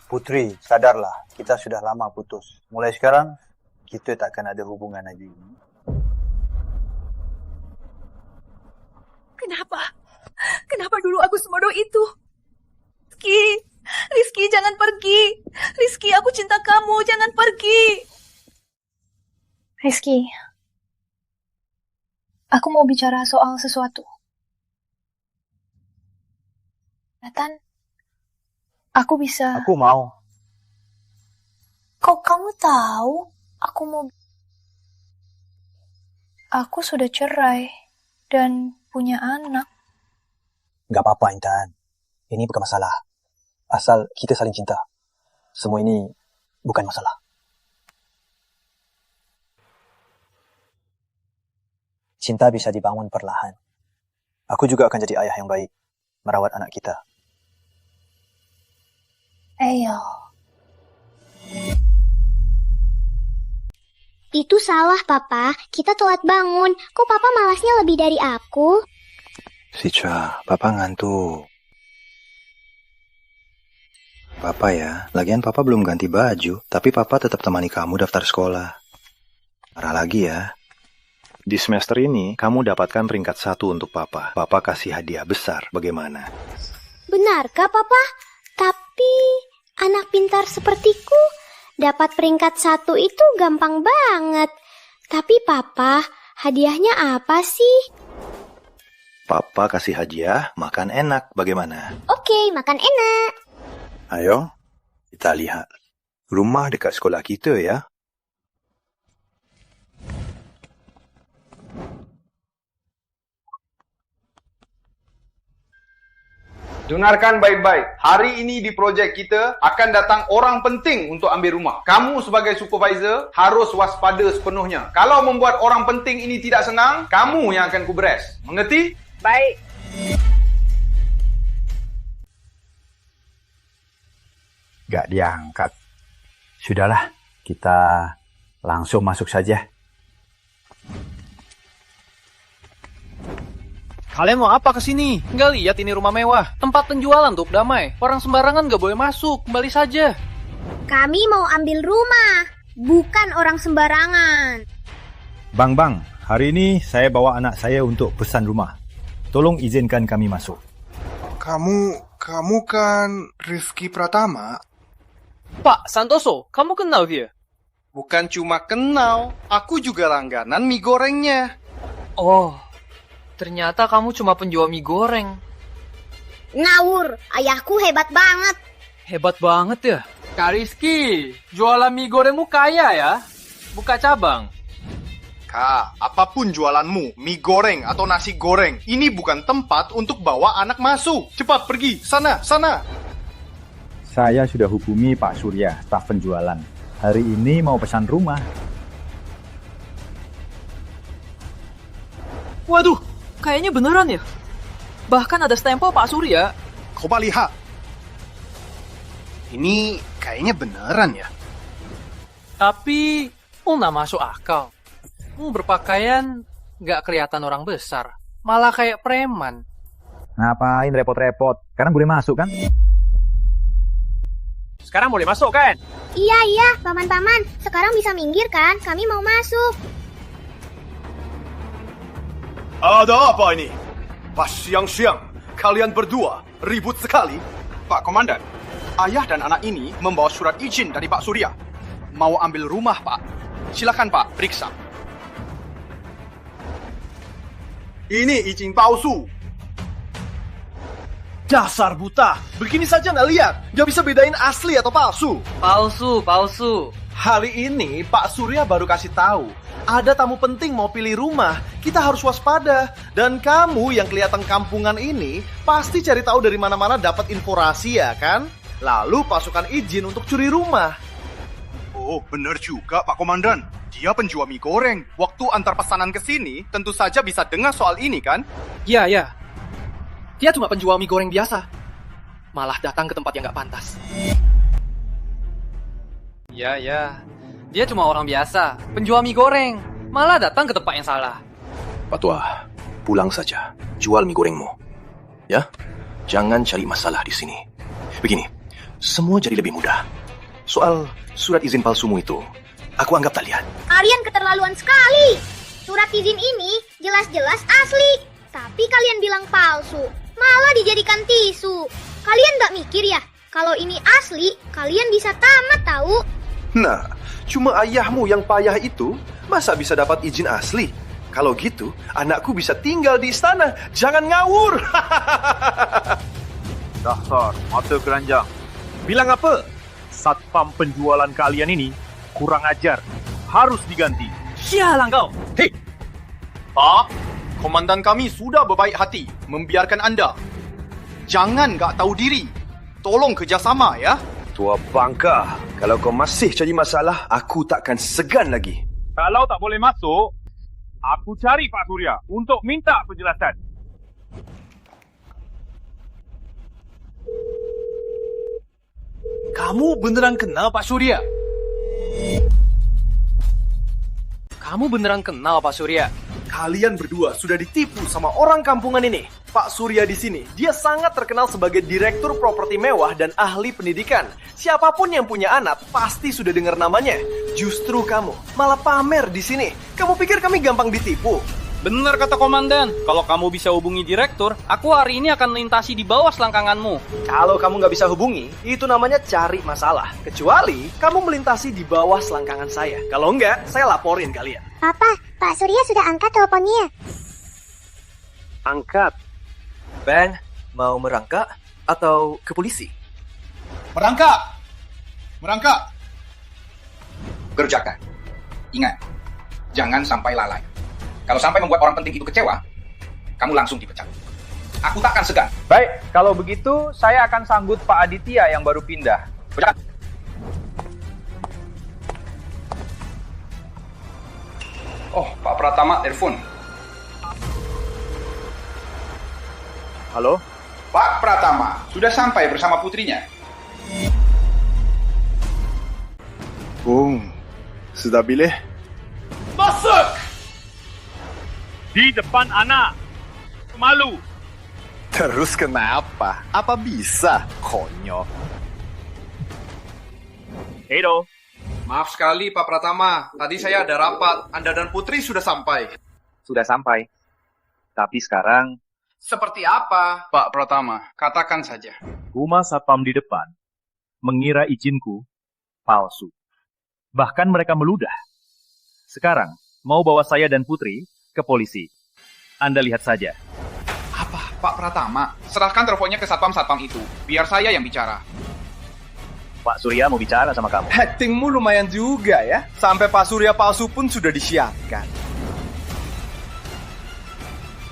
Putri, sadarlah. Kita sudah lama putus. Mulai sekarang, kita takkan ada hubungan lagi. Kenapa? Kenapa dulu aku sebodoh itu? Rizky, jangan pergi. Rizky, aku cinta kamu. Jangan pergi. Rizky, aku mau bicara soal sesuatu. Nathan, aku bisa... Aku mau. kamu tahu aku sudah cerai dan punya anak. Gak apa-apa, Intan. Ini bukan masalah. Asal kita saling cinta. Semua ini bukan masalah. Cinta bisa dibangun perlahan. Aku juga akan jadi ayah yang baik, merawat anak kita. Ayo. Itu salah, Papa. Kita telat bangun. Kok Papa malasnya lebih dari aku? Sica, Papa ngantuk. Papa ya, lagian Papa belum ganti baju, tapi Papa tetap temani kamu daftar sekolah. Marah lagi ya. Di semester ini, kamu dapatkan peringkat 1 untuk Papa. Papa kasih hadiah besar, bagaimana? Benarkah, Papa? Tapi anak pintar sepertiku dapat peringkat 1 itu gampang banget. Tapi Papa, hadiahnya apa sih? Papa kasih hadiah, makan enak, bagaimana? Oke, makan enak. Ayo, kita lihat. Rumah dekat sekolah kita ya. Dengarkan baik-baik. Hari ini di projek kita akan datang orang penting untuk ambil rumah. Kamu sebagai supervisor harus waspada sepenuhnya. Kalau membuat orang penting ini tidak senang, kamu yang akan kubres. Mengerti? Baik. Gak diangkat. Sudahlah, kita langsung masuk saja. Kalian mau apa kesini? Nggak lihat ini rumah mewah. Tempat penjualan untuk damai. Orang sembarangan nggak boleh masuk. Kembali saja. Kami mau ambil rumah, bukan orang sembarangan. Bang, hari ini saya bawa anak saya untuk pesan rumah. Tolong izinkan kami masuk. Kamu kan Rifki Pratama? Pak Santoso, kamu kenal dia? Bukan cuma kenal, aku juga langganan mie gorengnya. Oh, ternyata kamu cuma penjual mie goreng. Ngawur, ayahku hebat banget. Hebat banget ya? Kak Rizky, jualan mie gorengmu kaya ya? Buka cabang. Kak, apapun jualanmu, mie goreng atau nasi goreng, ini bukan tempat untuk bawa anak masuk. Cepat pergi, sana. Saya sudah hubungi Pak Surya, staf penjualan. Hari ini mau pesan rumah. Waduh, kayaknya beneran ya? Bahkan ada stempel Pak Surya. Coba lihat. Ini kayaknya beneran ya. Tapi, nggak masuk akal. Berpakaian nggak kelihatan orang besar. Malah kayak preman. Ngapain repot-repot? Sekarang boleh masuk kan? Sekarang boleh masuk kan? Iya, paman-paman. Sekarang bisa minggir kan? Kami mau masuk. Ada apa ini? Pas siang-siang, kalian berdua ribut sekali. Pak Komandan, ayah dan anak ini membawa surat izin dari Pak Surya. Mau ambil rumah, Pak. Silakan, Pak, periksa. Ini izin palsu. Dasar buta, begini saja nggak lihat. Nggak bisa bedain asli atau palsu. Palsu. Hari ini Pak Surya baru kasih tahu. Ada tamu penting mau pilih rumah. Kita harus waspada. Dan kamu yang kelihatan kampungan ini pasti cari tahu dari mana-mana dapat info rahasia kan? Lalu pasukan izin untuk curi rumah. Oh, benar juga Pak Komandan. Dia penjual mie goreng. Waktu antar pesanan ke sini, tentu saja bisa dengar soal ini kan? Iya. Dia cuma penjual mie goreng biasa. Malah datang ke tempat yang nggak pantas. Iya. Dia cuma orang biasa, penjual mie goreng. Malah datang ke tempat yang salah. Pak Tua, pulang saja. Jual mie gorengmu. Ya? Jangan cari masalah di sini. Begini, semua jadi lebih mudah. Soal surat izin palsumu itu, aku anggap tak lihat. Kalian keterlaluan sekali. Surat izin ini jelas-jelas asli. Tapi kalian bilang palsu. Malah dijadikan tisu. Kalian gak mikir ya? Kalau ini asli, kalian bisa tamat tahu. Nah, cuma ayahmu yang payah itu, masa bisa dapat izin asli? Kalau gitu, anakku bisa tinggal di istana. Jangan ngawur. Dasar mata keranjang. Bilang apa? Satpam penjualan kalian ini Kurang ajar. Harus diganti. Sialah kau. Hei. Pak, komandan kami sudah berbaik hati membiarkan anda. Jangan gak tahu diri. Tolong kerjasama ya. Tua bangka, kalau kau masih cari masalah, aku takkan segan lagi. Kalau tak boleh masuk, aku cari Pak Surya untuk minta penjelasan. Kamu beneran kenal Pak Surya? Kamu beneran kenal Pak Surya? Kalian berdua sudah ditipu sama orang kampungan ini. Pak Surya di sini, dia sangat terkenal sebagai direktur properti mewah dan ahli pendidikan. Siapapun yang punya anak pasti sudah dengar namanya. Justru kamu malah pamer di sini. Kamu pikir kami gampang ditipu? Benar kata komandan, kalau kamu bisa hubungi direktur, aku hari ini akan melintasi di bawah selangkanganmu. Kalau kamu nggak bisa hubungi, itu namanya cari masalah. Kecuali kamu melintasi di bawah selangkangan saya. Kalau enggak, saya laporin kalian. Papa, Pak Surya sudah angkat teleponnya. Angkat. Ben, mau merangkak atau ke polisi? Merangkak! Merangkak! Kerjakan. Ingat, jangan sampai lalai. Kalau sampai membuat orang penting itu kecewa, kamu langsung dipecat. Aku tak akan segan. Baik, kalau begitu saya akan sambut Pak Aditya yang baru pindah. Berjalan. Oh, Pak Pratama telepon. Halo? Pak Pratama, sudah sampai bersama putrinya. Bung, sudah pilih? Masuk! Di depan anak. Malu. Terus kenapa? Apa bisa? Konyol. Edo. Maaf sekali Pak Pratama, tadi saya ada rapat. Anda dan Putri sudah sampai. Sudah sampai. Tapi sekarang... Seperti apa, Pak Pratama? Katakan saja. Humas Satpam di depan mengira izinku palsu. Bahkan mereka meludah. Sekarang mau bawa saya dan Putri ke polisi. Anda lihat saja. Apa, Pak Pratama? Serahkan teleponnya ke satpam-satpam itu. Biar saya yang bicara. Pak Surya mau bicara sama kamu. Actingmu lumayan juga ya. Sampai Pak Surya palsu pun sudah disiapkan.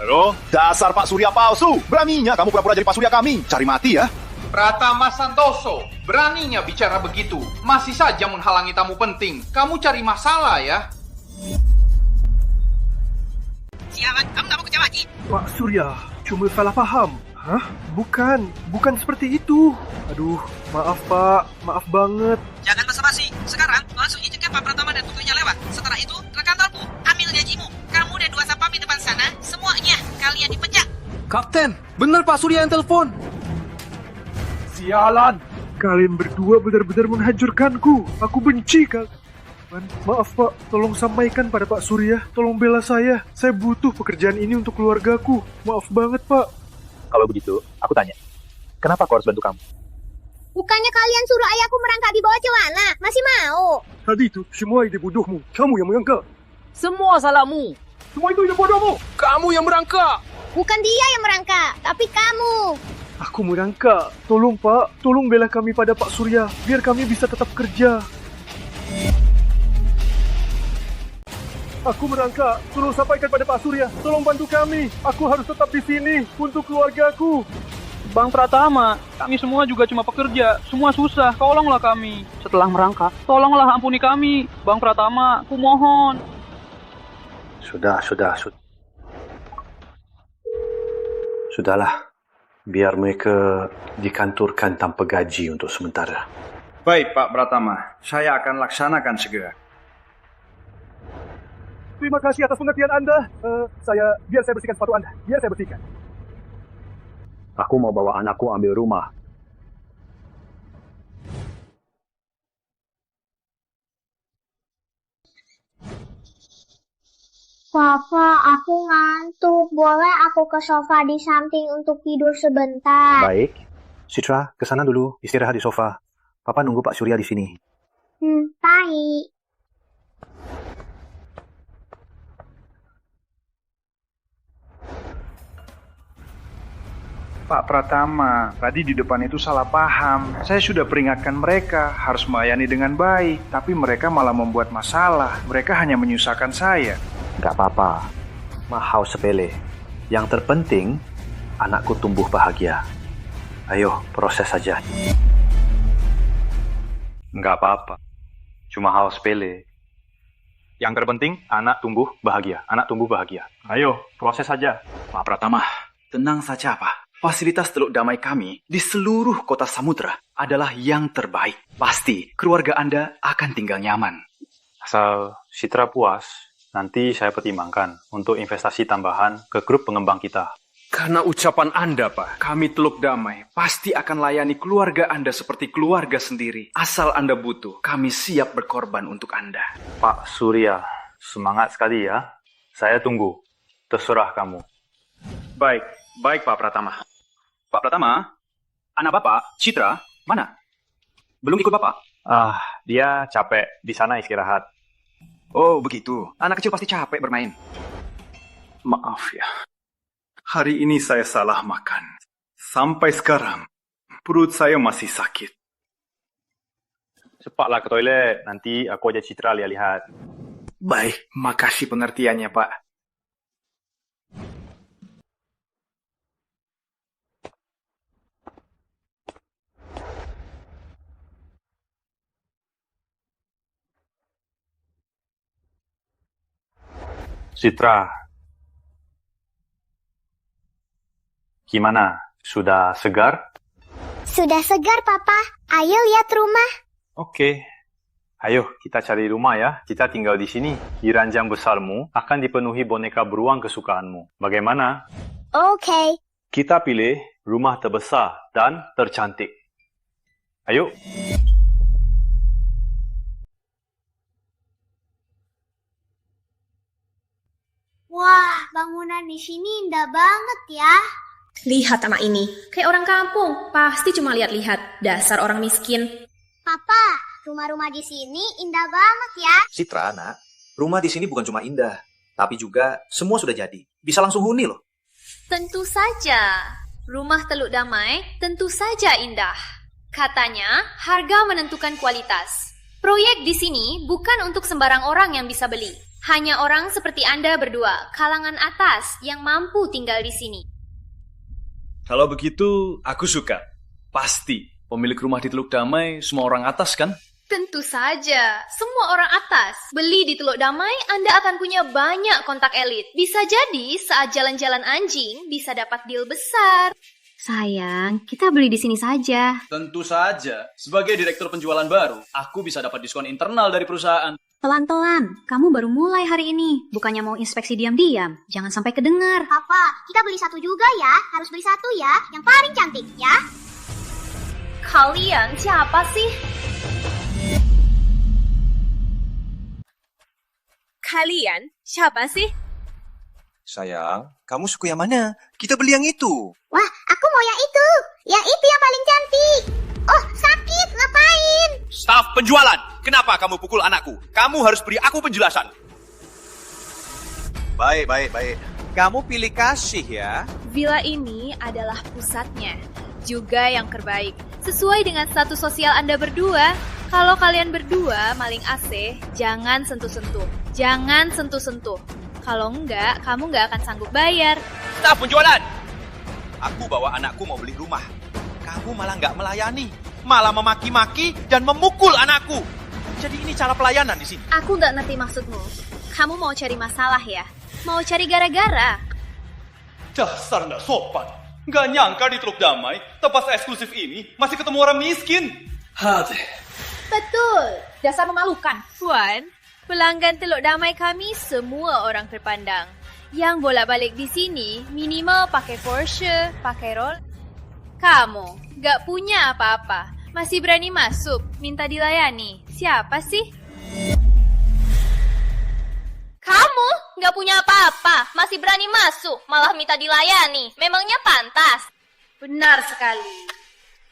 Halo? Dasar Pak Surya palsu. Beraninya kamu pura-pura jadi Pak Surya kami. Cari mati ya. Pratama Santoso, beraninya bicara begitu. Masih saja menghalangi tamu penting. Kamu cari masalah ya. Sialan, kamu tak mau kerja lagi? Pak Surya, cuma salah paham. Hah? Bukan seperti itu. Aduh, maaf Pak, maaf banget. Jangan basa-basi. Sekarang langsung izinkan Pak Pratama dan putrinya lewat. Setelah itu, ke kantorku. Ambil gajimu. Kamu dan dua satpam di depan sana, semuanya kalian dipecat. Kapten, benar Pak Surya yang telepon. Sialan. Kalian berdua benar-benar menghancurkanku. Aku benci kalian. Maaf Pak, tolong sampaikan pada Pak Surya. Tolong bela saya. Saya butuh pekerjaan ini untuk keluargaku. Maaf banget Pak. Kalau begitu, aku tanya. Kenapa aku harus bantu kamu? Bukannya kalian suruh ayahku merangkak di bawah celana? Masih mau? Tadi itu semua ide bodohmu. Kamu yang merangkak. Semua salahmu. Semua itu ide bodohmu. Kamu yang merangkak. Bukan dia yang merangkak, tapi kamu. Aku merangkak. Tolong Pak, tolong bela kami pada Pak Surya. Biar kami bisa tetap kerja. Aku merangkak. Tolong sampaikan pada Pak Surya. Tolong bantu kami. Aku harus tetap di sini untuk keluargaku. Bang Pratama, kami semua juga cuma pekerja. Semua susah, tolonglah kami. Setelah merangkak, tolonglah ampuni kami. Bang Pratama, aku mohon. Sudah. Sudahlah. Biar mereka dikantorkan tanpa gaji untuk sementara. Baik, Pak Pratama. Saya akan laksanakan segera. Terima kasih atas pengertian Anda. Biar saya bersihkan sepatu Anda. Biar saya bersihkan. Aku mau bawa anakku ambil rumah. Papa, aku ngantuk. Boleh aku ke sofa di samping untuk tidur sebentar? Baik. Citra, ke sana dulu. Istirahat di sofa. Papa nunggu Pak Surya di sini. Baik. Pak Pratama, tadi di depan itu salah paham. Saya sudah peringatkan mereka harus melayani dengan baik, tapi mereka malah membuat masalah. Mereka hanya menyusahkan saya. Nggak apa-apa, mahal sepele. Yang terpenting, anakku tumbuh bahagia. Ayo, proses saja. Nggak apa-apa, cuma hal sepele. Yang terpenting, anak tumbuh bahagia. Anak tumbuh bahagia. Ayo, proses saja. Pak Pratama, tenang saja Pak. Fasilitas Teluk Damai kami di seluruh kota Samudra adalah yang terbaik. Pasti keluarga Anda akan tinggal nyaman. Asal Citra puas, nanti saya pertimbangkan untuk investasi tambahan ke grup pengembang kita. Karena ucapan Anda, Pak, kami Teluk Damai pasti akan layani keluarga Anda seperti keluarga sendiri. Asal Anda butuh, kami siap berkorban untuk Anda. Pak Surya, semangat sekali ya. Saya tunggu. Terserah kamu. Baik Pak Pratama. Pak Pratama, anak Bapak, Citra, mana? Belum ikut Bapak? Dia capek. Di sana istirahat. Oh, begitu. Anak kecil pasti capek bermain. Maaf ya. Hari ini saya salah makan. Sampai sekarang, perut saya masih sakit. Cepatlah ke toilet. Nanti aku ajak Citra lihat-lihat. Baik, makasih pengertiannya, Pak. Citra, gimana? Sudah segar? Sudah segar, Papa. Ayo lihat rumah. Oke. Ayo, kita cari rumah ya. Kita tinggal di sini. Di ranjang besarmu akan dipenuhi boneka beruang kesukaanmu. Bagaimana? Oke. Kita pilih rumah terbesar dan tercantik. Ayo. Wah, bangunan di sini indah banget ya. Lihat sama ini, kayak orang kampung, pasti cuma lihat-lihat, dasar orang miskin. Papa, rumah-rumah di sini indah banget ya. Citra, nak, rumah di sini bukan cuma indah, tapi juga semua sudah jadi. Bisa langsung huni loh. Tentu saja. Rumah Teluk Damai tentu saja indah. Katanya, harga menentukan kualitas. Proyek di sini bukan untuk sembarang orang yang bisa beli. Hanya orang seperti Anda berdua, kalangan atas yang mampu tinggal di sini. Kalau begitu, aku suka. Pasti, pemilik rumah di Teluk Damai semua orang atas kan? Tentu saja, semua orang atas. Beli di Teluk Damai, Anda akan punya banyak kontak elit. Bisa jadi saat jalan-jalan anjing, bisa dapat deal besar. Sayang, kita beli di sini saja. Tentu saja. Sebagai direktur penjualan baru, aku bisa dapat diskon internal dari perusahaan. Pelan-pelan, kamu baru mulai hari ini. Bukannya mau inspeksi diam-diam. Jangan sampai kedengar. Papa, kita beli satu juga ya. Harus beli satu ya, yang paling cantik ya. Kalian siapa sih? Kalian siapa sih? Sayang, kamu suka yang mana? Kita beli yang itu. Wah, aku mau yang itu. Yang itu yang paling cantik. Oh, sakit. Ngapain? Staf penjualan, kenapa kamu pukul anakku? Kamu harus beri aku penjelasan. Baik. Kamu pilih kasih ya. Villa ini adalah pusatnya, juga yang terbaik. Sesuai dengan status sosial Anda berdua. Kalau kalian berdua maling AC, jangan sentuh-sentuh. Jangan sentuh-sentuh. Kalau enggak, kamu enggak akan sanggup bayar. Staf penjualan! Aku bawa anakku mau beli rumah. Kamu malah nggak melayani. Malah memaki-maki dan memukul anakku. Jadi ini cara pelayanan di sini. Aku nggak ngerti maksudmu. Kamu mau cari masalah ya? Mau cari gara-gara? Dasar nggak sopan. Nggak nyangka di Teluk Damai, tempat eksklusif ini masih ketemu orang miskin. Hati. Betul. Dasar memalukan. Puan, pelanggan Teluk Damai kami semua orang terpandang. Yang bolak-balik di sini minimal pakai Porsche, pakai Roll. Kamu nggak punya apa-apa, masih berani masuk, minta dilayani. Siapa sih? Kamu nggak punya apa-apa, masih berani masuk, malah minta dilayani. Memangnya pantas? Benar sekali.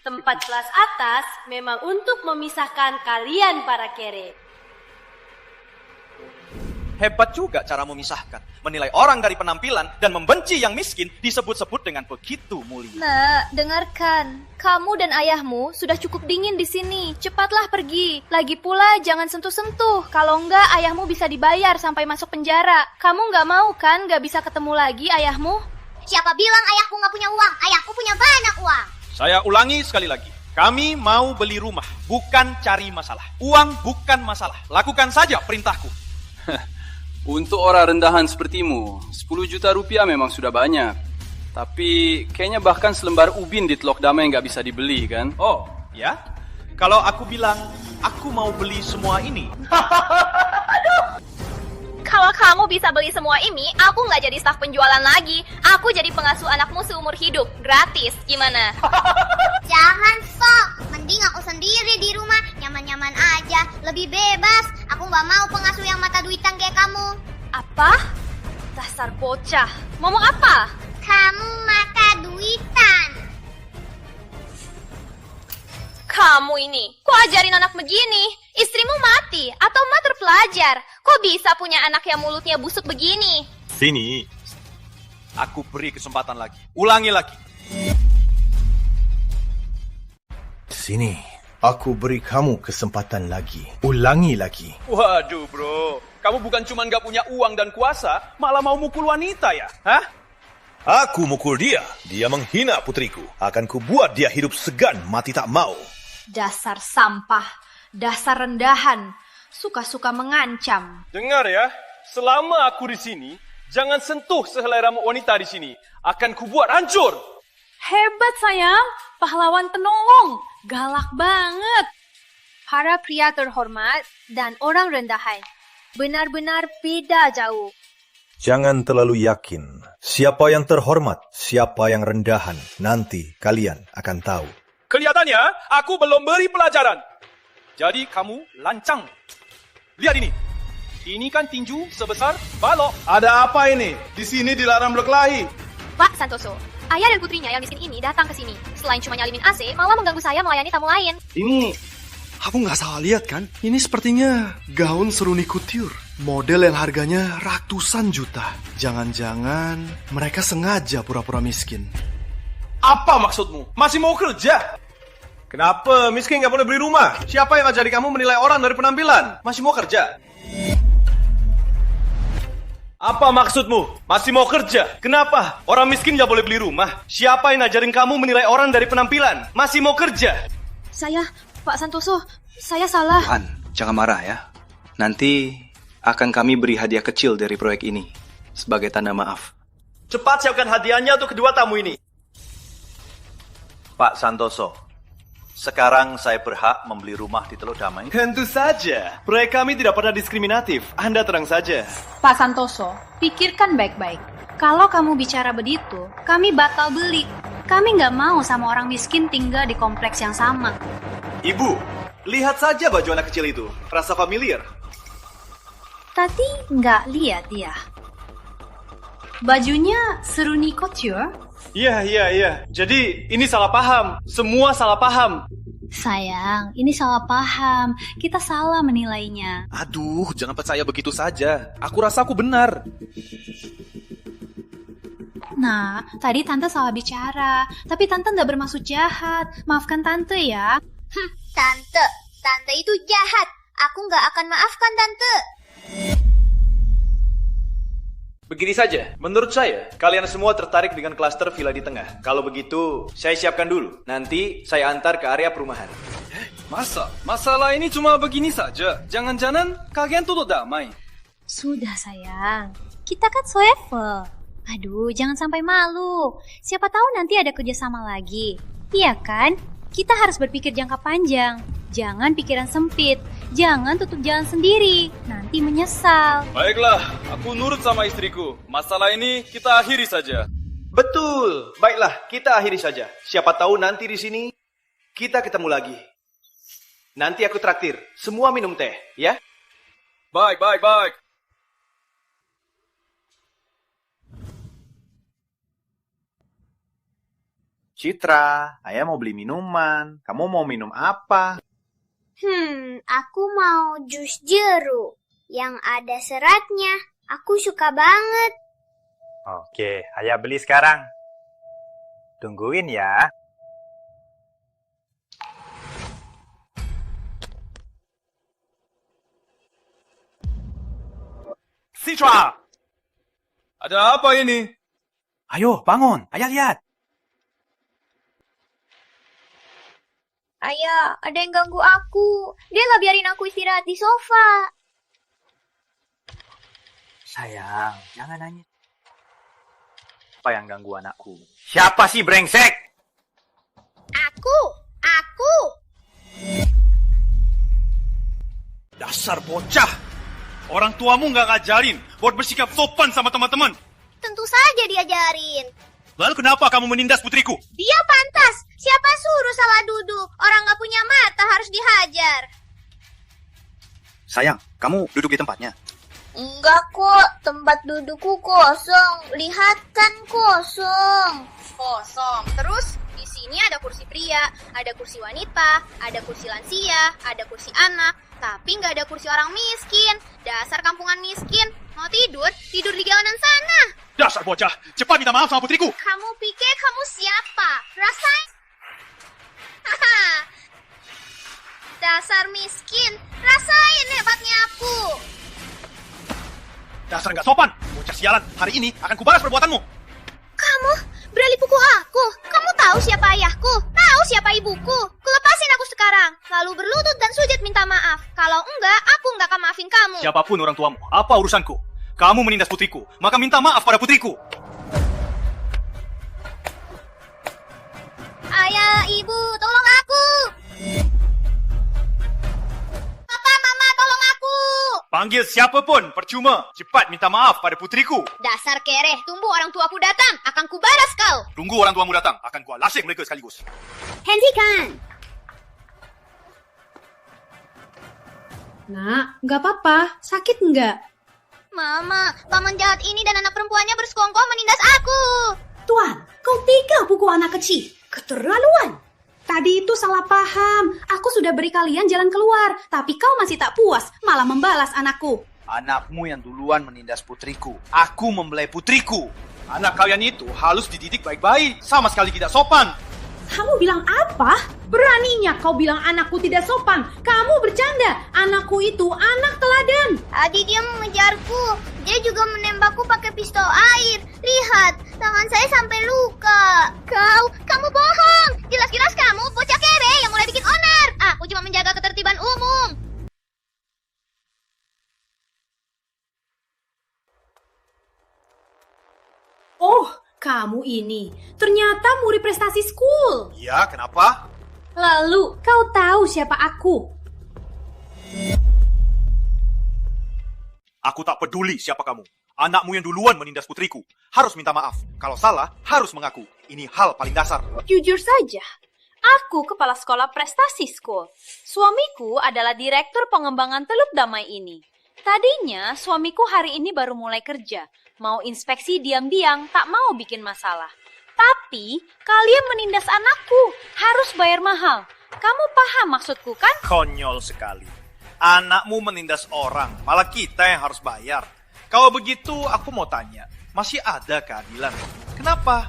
Tempat kelas atas memang untuk memisahkan kalian para kere. Hebat juga cara memisahkan. Menilai orang dari penampilan dan membenci yang miskin disebut-sebut dengan begitu mulia. Nak, dengarkan. Kamu dan ayahmu sudah cukup dingin di sini. Cepatlah pergi. Lagi pula jangan sentuh-sentuh. Kalau enggak ayahmu bisa dibayar sampai masuk penjara. Kamu nggak mau kan nggak bisa ketemu lagi ayahmu? Siapa bilang ayahku nggak punya uang? Ayahku punya banyak uang. Saya ulangi sekali lagi. Kami mau beli rumah, bukan cari masalah. Uang bukan masalah. Lakukan saja perintahku. Untuk orang rendahan sepertimu, 10 juta rupiah memang sudah banyak. Tapi kayaknya bahkan selembar ubin di Teluk Damai nggak bisa dibeli kan? Oh, ya? Kalau aku bilang, aku mau beli semua ini. Kalau kamu bisa beli semua ini, aku nggak jadi staf penjualan lagi. Aku jadi pengasuh anakmu seumur hidup, gratis. Gimana? Jangan sok. Mending aku sendiri di rumah, nyaman-nyaman aja, lebih bebas. Aku nggak mau pengasuh yang mata duitan kayak kamu. Apa? Dasar bocah. Ngomong apa? Kamu mata duitan. Kamu ini, kok ajarin anak begini? Istrimu mati atau ma terpelajar? Kok bisa punya anak yang mulutnya busuk begini? Sini. Aku beri kesempatan lagi. Ulangi lagi. Sini. Aku beri kamu kesempatan lagi. Ulangi lagi. Waduh bro, kamu bukan cuma nggak punya uang dan kuasa, malah mau mukul wanita ya? Hah? Aku mukul dia. Dia menghina putriku. Akan kubuat dia hidup segan mati tak mau. Dasar sampah, dasar rendahan, suka-suka mengancam. Dengar ya, selama aku di sini, jangan sentuh sehelai rambut wanita di sini. Akan kubuat hancur. Hebat sayang, pahlawan penolong, galak banget. Para pria terhormat dan orang rendahan, benar-benar beda jauh. Jangan terlalu yakin. Siapa yang terhormat, siapa yang rendahan, nanti kalian akan tahu. Kelihatannya, aku belum beri pelajaran. Jadi kamu lancang. Lihat ini. Ini kan tinju sebesar balok. Ada apa ini? Di sini dilarang berkelahi. Pak Santoso, ayah dan putrinya yang miskin ini datang ke sini. Selain cuma nyalimin AC, malah mengganggu saya melayani tamu lain. Ini, aku nggak salah lihat kan? Ini sepertinya gaun seruni couture. Model yang harganya ratusan juta. Jangan-jangan mereka sengaja pura-pura miskin. Apa maksudmu? Masih mau kerja? Kenapa miskin nggak boleh beli rumah? Siapa yang ngajari kamu menilai orang dari penampilan? Masih mau kerja? Apa maksudmu? Masih mau kerja? Kenapa? Orang miskin nggak boleh beli rumah? Siapa yang ngajarin kamu menilai orang dari penampilan? Masih mau kerja? Saya, Pak Santoso, saya salah. Tuhan, jangan marah ya. Nanti akan kami beri hadiah kecil dari proyek ini sebagai tanda maaf. Cepat siapkan hadiahnya untuk kedua tamu ini. Pak Santoso, sekarang saya berhak membeli rumah di Teluk Damai? Tentu saja. Proyek kami tidak pernah diskriminatif. Anda tenang saja. Pak Santoso, pikirkan baik-baik. Kalau kamu bicara begitu, kami batal beli. Kami nggak mau sama orang miskin tinggal di kompleks yang sama. Ibu, lihat saja baju anak kecil itu. Rasa familiar? Tadi nggak lihat dia. Bajunya seruni couture? Iya. Jadi ini salah paham. Semua salah paham. Sayang, ini salah paham. Kita salah menilainya. Aduh, jangan percaya begitu saja. Aku rasa aku benar. Nah, tadi Tante salah bicara. Tapi Tante nggak bermaksud jahat. Maafkan Tante ya. Tante itu jahat. Aku nggak akan maafkan Tante. Begini saja, menurut saya, kalian semua tertarik dengan klaster villa di tengah. Kalau begitu, saya siapkan dulu. Nanti saya antar ke area perumahan. Masa? Masalah ini cuma begini saja. Jangan-jangan kalian tuh damai. Sudah sayang, kita kan selevel. Aduh, jangan sampai malu. Siapa tahu nanti ada kerjasama lagi. Iya kan? Kita harus berpikir jangka panjang. Jangan pikiran sempit. Jangan tutup jalan sendiri. Nanti menyesal. Baiklah, aku nurut sama istriku. Masalah ini kita akhiri saja. Betul. Baiklah, kita akhiri saja. Siapa tahu nanti di sini kita ketemu lagi. Nanti aku traktir. Semua minum teh, ya? Baik. Citra, ayah mau beli minuman. Kamu mau minum apa? Aku mau jus jeruk. yang ada seratnya. Aku suka banget. Oke, ayah beli sekarang. Tungguin ya. Citra! Ada apa ini? Ayo, bangun. Ayah lihat. Ayah, ada yang ganggu aku. Dia nggak biarin aku istirahat di sofa. Sayang, jangan nanya. Apa yang ganggu anakku? Siapa sih brengsek? Aku. Dasar bocah! Orang tuamu nggak ngajarin buat bersikap sopan sama teman-teman. Tentu saja diajarin. Lalu kenapa kamu menindas putriku? Dia pantas. Siapa suruh salah duduk? Orang nggak punya mata harus dihajar. Sayang, kamu duduk di tempatnya. Enggak kok, tempat dudukku kosong. Lihat kan kosong. Kosong. Terus di sini ada kursi pria, ada kursi wanita, ada kursi lansia, ada kursi anak, tapi nggak ada kursi orang miskin. Dasar kampungan miskin. Mau tidur di jalanan sana. Dasar bocah, cepat minta maaf sama putriku. Kamu pikir kamu siapa? Rasain. Dasar miskin, rasain hebatnya aku. Dasar nggak sopan, bocah sialan. Hari ini akan kubalas perbuatanmu. Kamu berani pukul aku. Kamu tahu siapa ayahku? Tahu siapa ibuku? Kulepasin aku sekarang. Lalu berlutut dan sujud minta maaf. Kalau enggak, aku enggak akan maafin kamu. Siapapun orang tuamu, apa urusanku? Kamu menindas putriku, maka minta maaf pada putriku. Ayah, ibu, tolong aku. Papa, mama, tolong aku. Panggil siapapun, percuma. Cepat minta maaf pada putriku. Dasar kere, tunggu orang tuaku datang. Akan kubaras kau. Tunggu orang tuamu datang, akan kualasik mereka sekaligus. Hentikan. Nak, nggak apa-apa. Sakit nggak? Mama, paman jahat ini dan anak perempuannya bersekongkol menindas aku. Tuan, kau tega pukul anak kecil. Keterlaluan. Tadi itu salah paham. Aku sudah beri kalian jalan keluar. Tapi kau masih tak puas, malah membalas anakku. Anakmu yang duluan menindas putriku. Aku membelai putriku. Anak kalian itu harus dididik baik-baik. Sama sekali tidak sopan. Kamu bilang apa? Beraninya kau bilang anakku tidak sopan. Kamu bercanda. Anakku itu anak teladan. Tadi dia mengejarku. Dia juga menembakku pakai pistol air. Lihat, tangan saya sampai luka. Kamu bohong. Jelas-jelas kamu bocah kere yang mulai bikin onar. Aku cuma menjaga ketertiban umum. Oh, kamu ini ternyata murid prestasi school. Ya, kenapa? Lalu, kau tahu siapa aku? Aku tak peduli siapa kamu. Anakmu yang duluan menindas putriku. Harus minta maaf. Kalau salah, harus mengaku. Ini hal paling dasar. Jujur saja, aku kepala sekolah prestasi school. Suamiku adalah direktur pengembangan Teluk Damai ini. Tadinya suamiku hari ini baru mulai kerja. Mau inspeksi diam-diam, tak mau bikin masalah. Tapi kalian menindas anakku, harus bayar mahal. Kamu paham maksudku kan? Konyol sekali. Anakmu menindas orang, malah kita yang harus bayar. Kalau begitu, aku mau tanya, masih ada keadilan? Kenapa?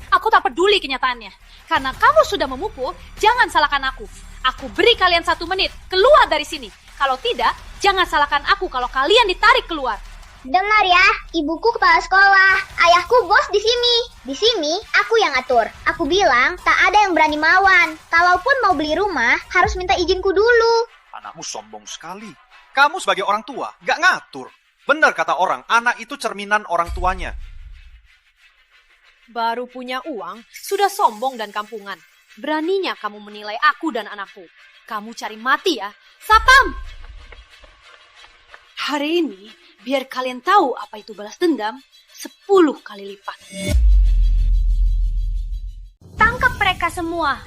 Aku tak peduli kenyataannya. Karena kamu sudah memukul, jangan salahkan aku. Aku beri kalian 1 menit, keluar dari sini. Kalau tidak, jangan salahkan aku kalau kalian ditarik keluar. Dengar ya, ibuku kepala sekolah, ayahku bos di sini. Di sini aku yang atur. Aku bilang tak ada yang berani melawan. Kalaupun mau beli rumah, harus minta izinku dulu. Anakmu sombong sekali. Kamu sebagai orang tua, gak ngatur. Benar kata orang, anak itu cerminan orang tuanya. Baru punya uang, sudah sombong dan kampungan. Beraninya kamu menilai aku dan anakku. Kamu cari mati ya. Sapam! Hari ini, biar kalian tahu apa itu balas dendam, 10 kali lipat. Tangkap mereka semua.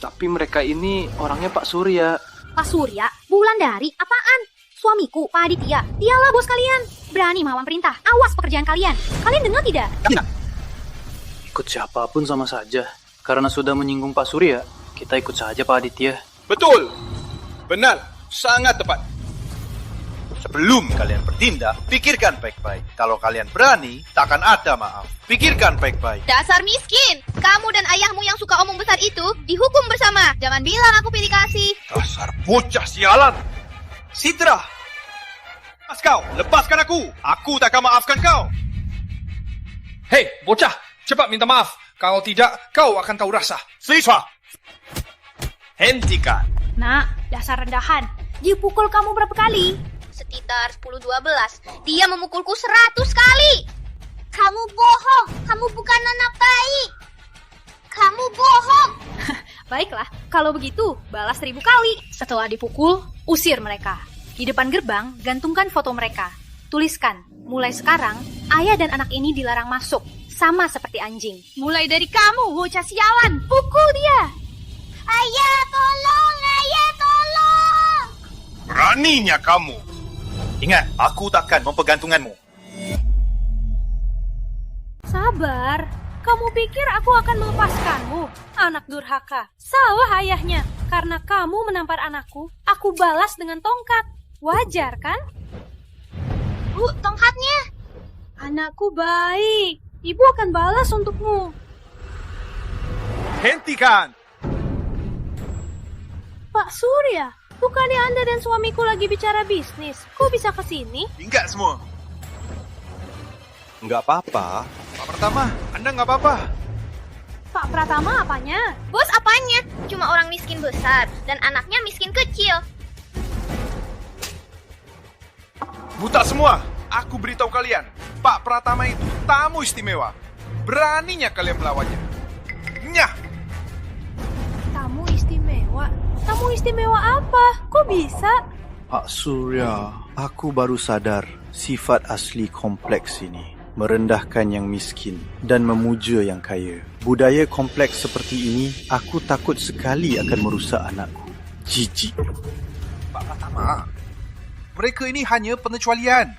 Tapi mereka ini orangnya Pak Surya. Pak Surya, Wulandari, apaan? Suamiku, Pak Aditya, dialah bos kalian. Berani melawan perintah, awas pekerjaan kalian. Kalian dengar tidak? Tidak. Ikut siapapun sama saja. Karena sudah menyinggung Pak Surya, kita ikut saja Pak Aditya. Betul. Benar. Sangat tepat. Sebelum kalian bertindak, pikirkan baik-baik. Kalau kalian berani, takkan ada maaf. Pikirkan baik-baik. Dasar miskin! Kamu dan ayahmu yang suka omong besar itu dihukum bersama. Jangan bilang aku pilih kasih. Dasar bocah sialan. Sidra! Kau, lepaskan aku. Aku tak akan maafkan kau. Hei, bocah, cepat minta maaf. Kalau tidak, kau akan tahu rasa. Siswa, hentikan. Nak, dasar rendahan. Dia pukul kamu berapa kali? Sekitar 10-12. Dia memukulku 100 kali. Kamu bohong. Kamu bukan anak baik. Kamu bohong. Baiklah, kalau begitu, balas 1000 kali. Setelah dipukul, usir mereka. Di depan gerbang, gantungkan foto mereka. Tuliskan, mulai sekarang, ayah dan anak ini dilarang masuk. Sama seperti anjing. Mulai dari kamu, bocah sialan. Pukul dia. Ayah, tolong. Ayah, tolong. Beraninya kamu. Ingat, aku takkan mempergantunganmu. Sabar. Kamu pikir aku akan melepaskanmu, anak durhaka? Salah ayahnya. Karena kamu menampar anakku, aku balas dengan tongkat. Wajar kan? Bu, tongkatnya. Anakku baik. Ibu akan balas untukmu. Hentikan. Pak Surya, bukannya Anda dan suamiku lagi bicara bisnis? Kok bisa ke sini? Enggak semua. Enggak apa-apa. Pak Pratama, Anda enggak apa-apa. Pak Pratama apanya? Bos apanya? Cuma orang miskin besar dan anaknya miskin kecil. Buta semua. Aku beritahu kalian, Pak Pratama itu tamu istimewa. Beraninya kalian melawannya. Nyah. Tamu istimewa? Tamu istimewa apa? Kok bisa? Pak Surya, aku baru sadar sifat asli kompleks ini. Merendahkan yang miskin dan memuja yang kaya. Budaya kompleks seperti ini, aku takut sekali akan merusak anakku. Jijik. Pak Pratama, mereka ini hanya pengecualian.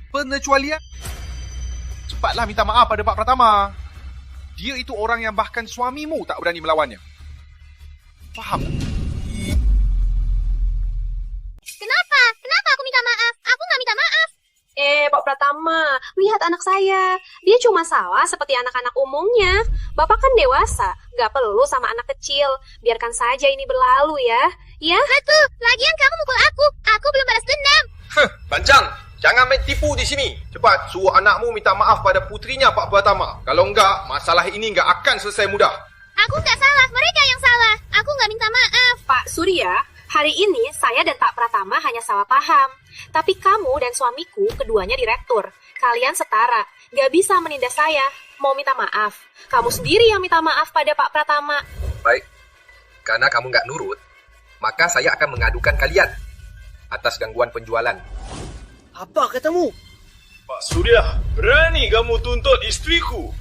Pengecualian. Cepatlah minta maaf pada Pak Pratama. Dia itu orang yang bahkan suamimu tak berani melawannya. Faham tak? Kenapa? Kenapa aku minta maaf? Aku nggak minta maaf. Pak Pratama, lihat anak saya. Dia cuma salah seperti anak-anak umumnya. Bapak kan dewasa, gak perlu sama anak kecil. Biarkan saja ini berlalu ya. Ya? Betul, lagian kamu mukul aku. Aku belum balas dendam. Bancang, jangan main tipu di sini. Cepat suruh anakmu minta maaf pada putrinya Pak Pratama. Kalau enggak, masalah ini enggak akan selesai mudah. Aku nggak salah, mereka yang salah. Aku nggak minta maaf. Pak Surya, hari ini saya dan Pak Pratama hanya salah paham. Tapi kamu dan suamiku keduanya direktur. Kalian setara, gak bisa menindas saya. Mau minta maaf. Kamu sendiri yang minta maaf pada Pak Pratama. Baik, karena kamu gak nurut, maka saya akan mengadukan kalian atas gangguan penjualan. Apa katamu? Pak Surya, berani kamu tuntut istriku?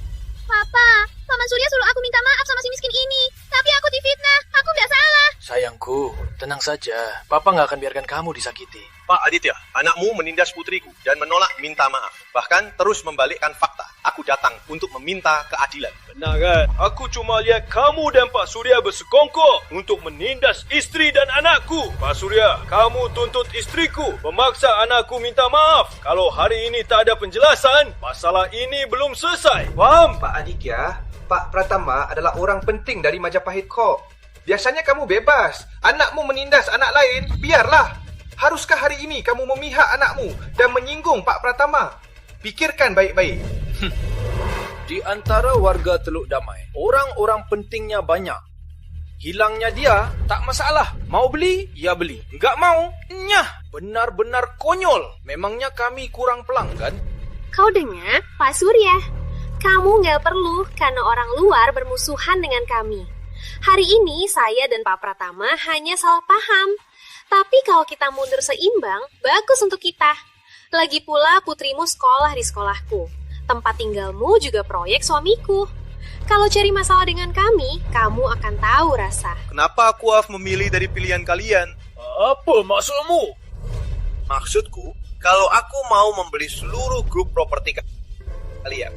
Papa, Paman Surya suruh aku minta maaf sama si miskin ini. Tapi aku difitnah, aku nggak salah. Sayangku, tenang saja. Papa nggak akan biarkan kamu disakiti. Pak Aditya, anakmu menindas putriku dan menolak minta maaf. Bahkan terus membalikkan fakta. Aku datang untuk meminta keadilan. Benar kan? Aku cuma lihat kamu dan Pak Surya bersekongkol untuk menindas istri dan anakku. Pak Surya, kamu tuntut istriku, memaksa anakku minta maaf. Kalau hari ini tak ada penjelasan, masalah ini belum selesai. Faham? Pak Aditya, Pak Pratama adalah orang penting dari Majapahit Corp. Biasanya kamu bebas. Anakmu menindas anak lain, biarlah. Haruskah hari ini kamu memihak anakmu dan menyinggung Pak Pratama? Pikirkan baik-baik. Di antara warga Teluk Damai, orang-orang pentingnya banyak. Hilangnya dia, tak masalah. Mau beli, ya beli. Enggak mau, nyah. Benar-benar konyol. Memangnya kami kurang pelanggan? Kau dengar, Pak Surya? Kamu nggak perlu karena orang luar bermusuhan dengan kami. Hari ini saya dan Pak Pratama hanya salah paham. Tapi kalau kita mundur seimbang, bagus untuk kita. Lagi pula putrimu sekolah di sekolahku. Tempat tinggalmu juga proyek suamiku. Kalau cari masalah dengan kami, kamu akan tahu rasa. Kenapa aku harus memilih dari pilihan kalian? Apa maksudmu? Maksudku, kalau aku mau membeli seluruh grup properti kalian.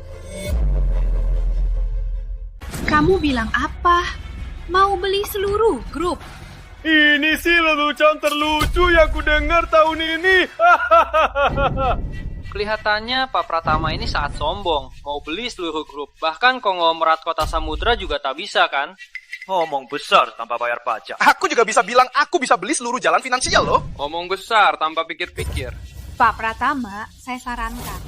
Kamu bilang apa? Mau beli seluruh grup? Ini sih lelucon terlucu yang ku dengar tahun ini. Kelihatannya Pak Pratama ini sangat sombong, mau beli seluruh grup. Bahkan konglomerat Kota Samudra juga tak bisa kan? Ngomong besar tanpa bayar pajak. Aku juga bisa bilang aku bisa beli seluruh jalan finansial loh. Omong besar tanpa pikir-pikir. Pak Pratama, saya sarankan.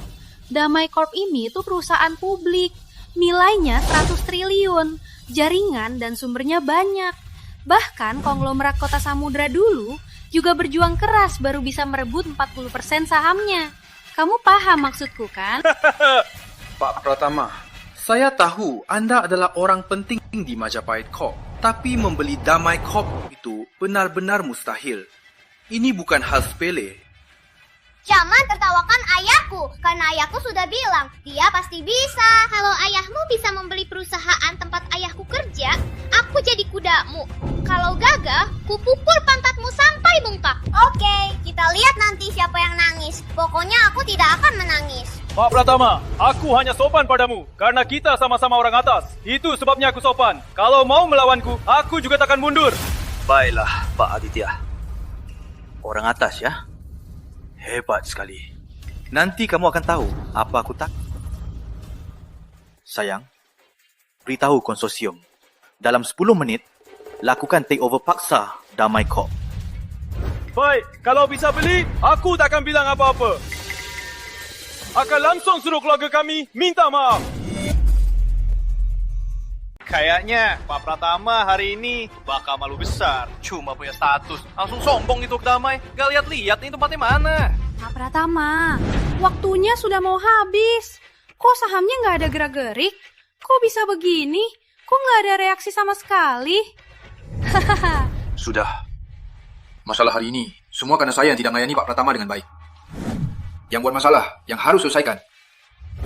Damai Corp ini tuh perusahaan publik. Nilainya 100 triliun. Jaringan dan sumbernya banyak. Bahkan konglomerat Kota Samudra dulu juga berjuang keras baru bisa merebut 40% sahamnya. Kamu paham maksudku kan? Pak Pratama, saya tahu Anda adalah orang penting di Majapahit Corp. Tapi membeli Damai Corp itu benar-benar mustahil. Ini bukan hal sepele. Jangan tertawakan ayahku, karena ayahku sudah bilang, dia pasti bisa. Kalau ayahmu bisa membeli perusahaan tempat ayahku kerja, aku jadi kudamu. Kalau gagal, ku pukul pantatmu sampai bengkak. Oke, kita lihat nanti siapa yang nangis. Pokoknya aku tidak akan menangis. Pak Pratama, aku hanya sopan padamu karena kita sama-sama orang atas. Itu sebabnya aku sopan. Kalau mau melawanku, aku juga takkan mundur. Baiklah, Pak Aditya. Orang atas ya? Hebat sekali. Nanti kamu akan tahu apa aku tak. Sayang, beritahu konsorsium. Dalam 10 menit, lakukan takeover paksa Damai Corp. Baik, kalau bisa beli, aku tak akan bilang apa-apa. Akan langsung suruh keluarga kami minta maaf. Kayaknya Pak Pratama hari ini bakal malu besar. Cuma punya status, langsung sombong itu ke Damai. Gak lihat-lihat ini tempatnya mana. Pak Pratama, waktunya sudah mau habis. Kok sahamnya nggak ada gerak-gerik? Kok bisa begini? Kok nggak ada reaksi sama sekali? Sudah. Masalah hari ini, semua karena saya yang tidak melayani Pak Pratama dengan baik. Yang buat masalah, yang harus selesaikan.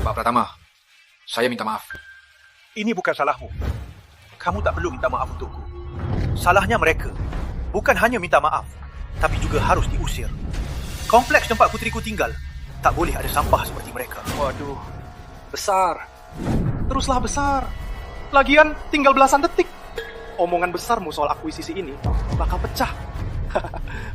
Pak Pratama, saya minta maaf. Ini bukan salahmu. Kamu tak perlu minta maaf untukku. Salahnya mereka. Bukan hanya minta maaf, tapi juga harus diusir. Kompleks tempat putriku tinggal tak boleh ada sampah seperti mereka. Waduh, besar. Teruslah besar. Lagian tinggal belasan detik. Omongan besarmu soal akuisisi ini bakal pecah.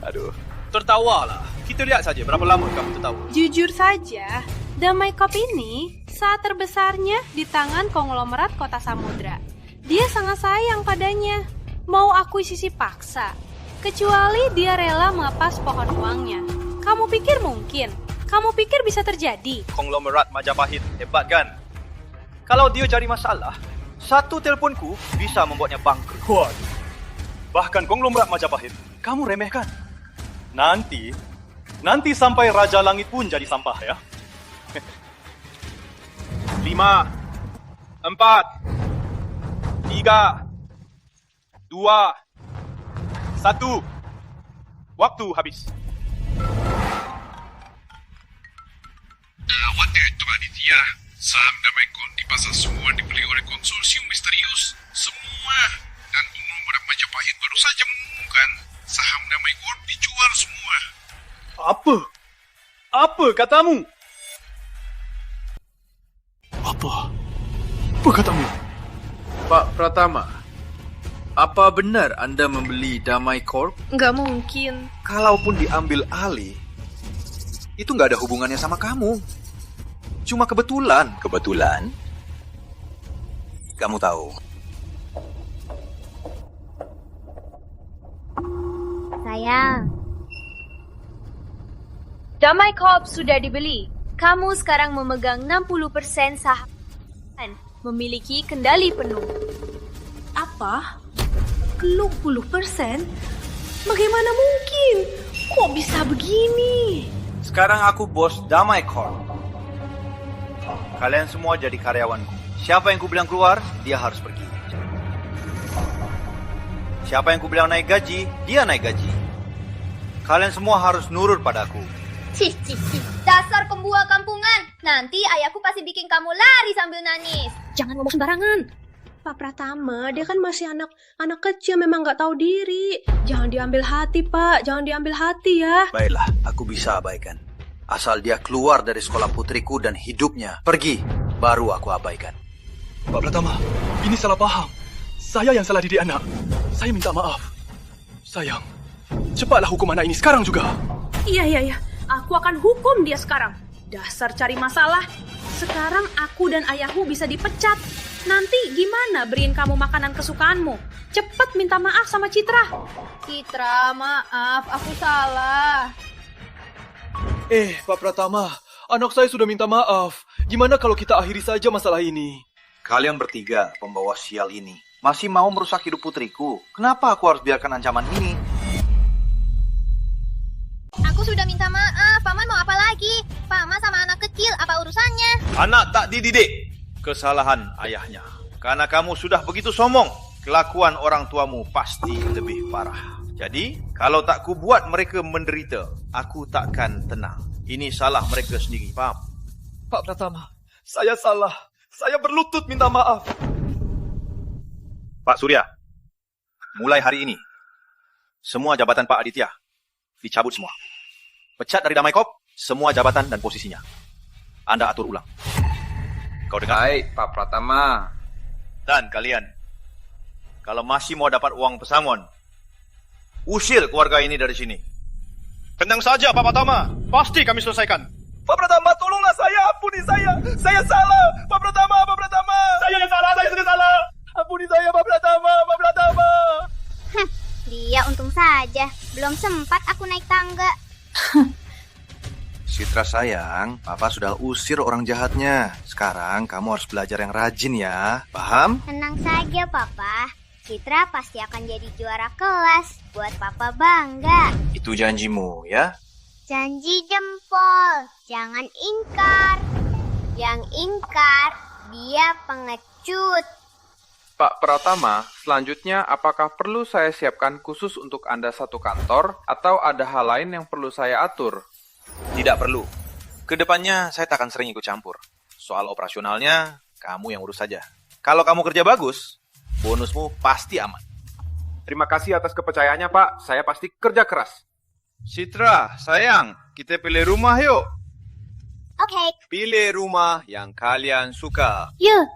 Aduh. Tertawalah. Kita lihat saja berapa lama kamu tertawa. Jujur saja, Damai Corp ini saat terbesarnya di tangan konglomerat Kota Samudra. Dia sangat sayang padanya. Mau akuisisi paksa. Kecuali dia rela melepas pohon uangnya. Kamu pikir mungkin? Kamu pikir bisa terjadi? Konglomerat Majapahit hebat kan? Kalau dia cari masalah, satu teleponku bisa membuatnya bangkrut. Waduh. Bahkan konglomerat Majapahit, kamu remehkan. Nanti sampai Raja Langit pun jadi sampah ya. 5, 4, 3, 2, 1. Waktu habis. Gawatnya Dr. Aditya. Saham Damai Corp di pasar semua dibeli oleh konsorsium misterius. Semua. Dan konglomerat Majapahit baru saja mengumumkan saham Damai Corp dijual semua. Apa? Apa katamu? Apa katamu? Pak Pratama, apa benar Anda membeli Damai Corp? Nggak mungkin. Kalaupun diambil alih, itu nggak ada hubungannya sama kamu. Cuma kebetulan. Kebetulan? Kamu tahu. Sayang. Damai Corp sudah dibeli. Kamu sekarang memegang 60% saham dan memiliki kendali penuh. Apa? 60%? Bagaimana mungkin? Kok bisa begini? Sekarang aku bos Damai Corp. Kalian semua jadi karyawanku. Siapa yang kubilang keluar, dia harus pergi. Siapa yang kubilang naik gaji, dia naik gaji. Kalian semua harus nurut padaku. Cih. Dasar pembual kampungan. Nanti ayahku pasti bikin kamu lari sambil nangis. Jangan ngomong sembarangan. Pak Pratama, dia kan masih anak kecil, memang nggak tahu diri. Jangan diambil hati, Pak. Jangan diambil hati ya. Baiklah, aku bisa abaikan. Asal dia keluar dari sekolah putriku dan hidupnya pergi, baru aku abaikan. Pak Pratama, ini salah paham. Saya yang salah didik anak. Saya minta maaf. Sayang, cepatlah hukum anak ini sekarang juga. Iya. Aku akan hukum dia sekarang. Dasar cari masalah. Sekarang aku dan ayahmu bisa dipecat. Nanti gimana beriin kamu makanan kesukaanmu? Cepet minta maaf sama Citra. Citra, maaf, aku salah. Pak Pratama, anak saya sudah minta maaf. Gimana kalau kita akhiri saja masalah ini? Kalian bertiga, pembawa sial ini, masih mau merusak hidup putriku. Kenapa aku harus biarkan ancaman ini? Aku sudah minta maaf. Paman mau apa lagi? Paman sama anak kecil, apa urusannya? Anak tak dididik. Kesalahan ayahnya. Karena kamu sudah begitu sombong, kelakuan orang tuamu pasti lebih parah. Jadi, kalau tak kubuat mereka menderita, aku takkan tenang. Ini salah mereka sendiri, paham? Pak Pratama, saya salah. Saya berlutut minta maaf. Pak Surya, mulai hari ini, semua jabatan Pak Aditya dicabut semua. Pecat dari Damai Corp, semua jabatan dan posisinya. Anda atur ulang. Kau dengar? Baik, Pak Pratama. Dan kalian, kalau masih mau dapat uang pesangon, usir keluarga ini dari sini. Tenang saja, Pak Pratama. Pasti kami selesaikan. Pak Pratama, tolonglah saya, ampuni saya. Saya salah, Pak Pratama. Saya yang salah, saya sudah salah. Ampuni saya, Pak Pratama. Dia untung saja. Belum sempat aku naik tangga. Citra sayang, Papa sudah usir orang jahatnya. Sekarang kamu harus belajar yang rajin ya. Paham? Tenang saja, Papa. Citra pasti akan jadi juara kelas. Buat Papa bangga. Itu janjimu ya. Janji jempol. Jangan ingkar. Yang ingkar, dia pengecut. Pak Pratama, selanjutnya apakah perlu saya siapkan khusus untuk Anda satu kantor atau ada hal lain yang perlu saya atur? Tidak perlu. Kedepannya saya tak akan sering ikut campur. Soal operasionalnya, kamu yang urus saja. Kalau kamu kerja bagus, bonusmu pasti aman. Terima kasih atas kepercayaannya, Pak. Saya pasti kerja keras. Citra, sayang, kita pilih rumah yuk. Oke. Pilih rumah yang kalian suka. Yuk.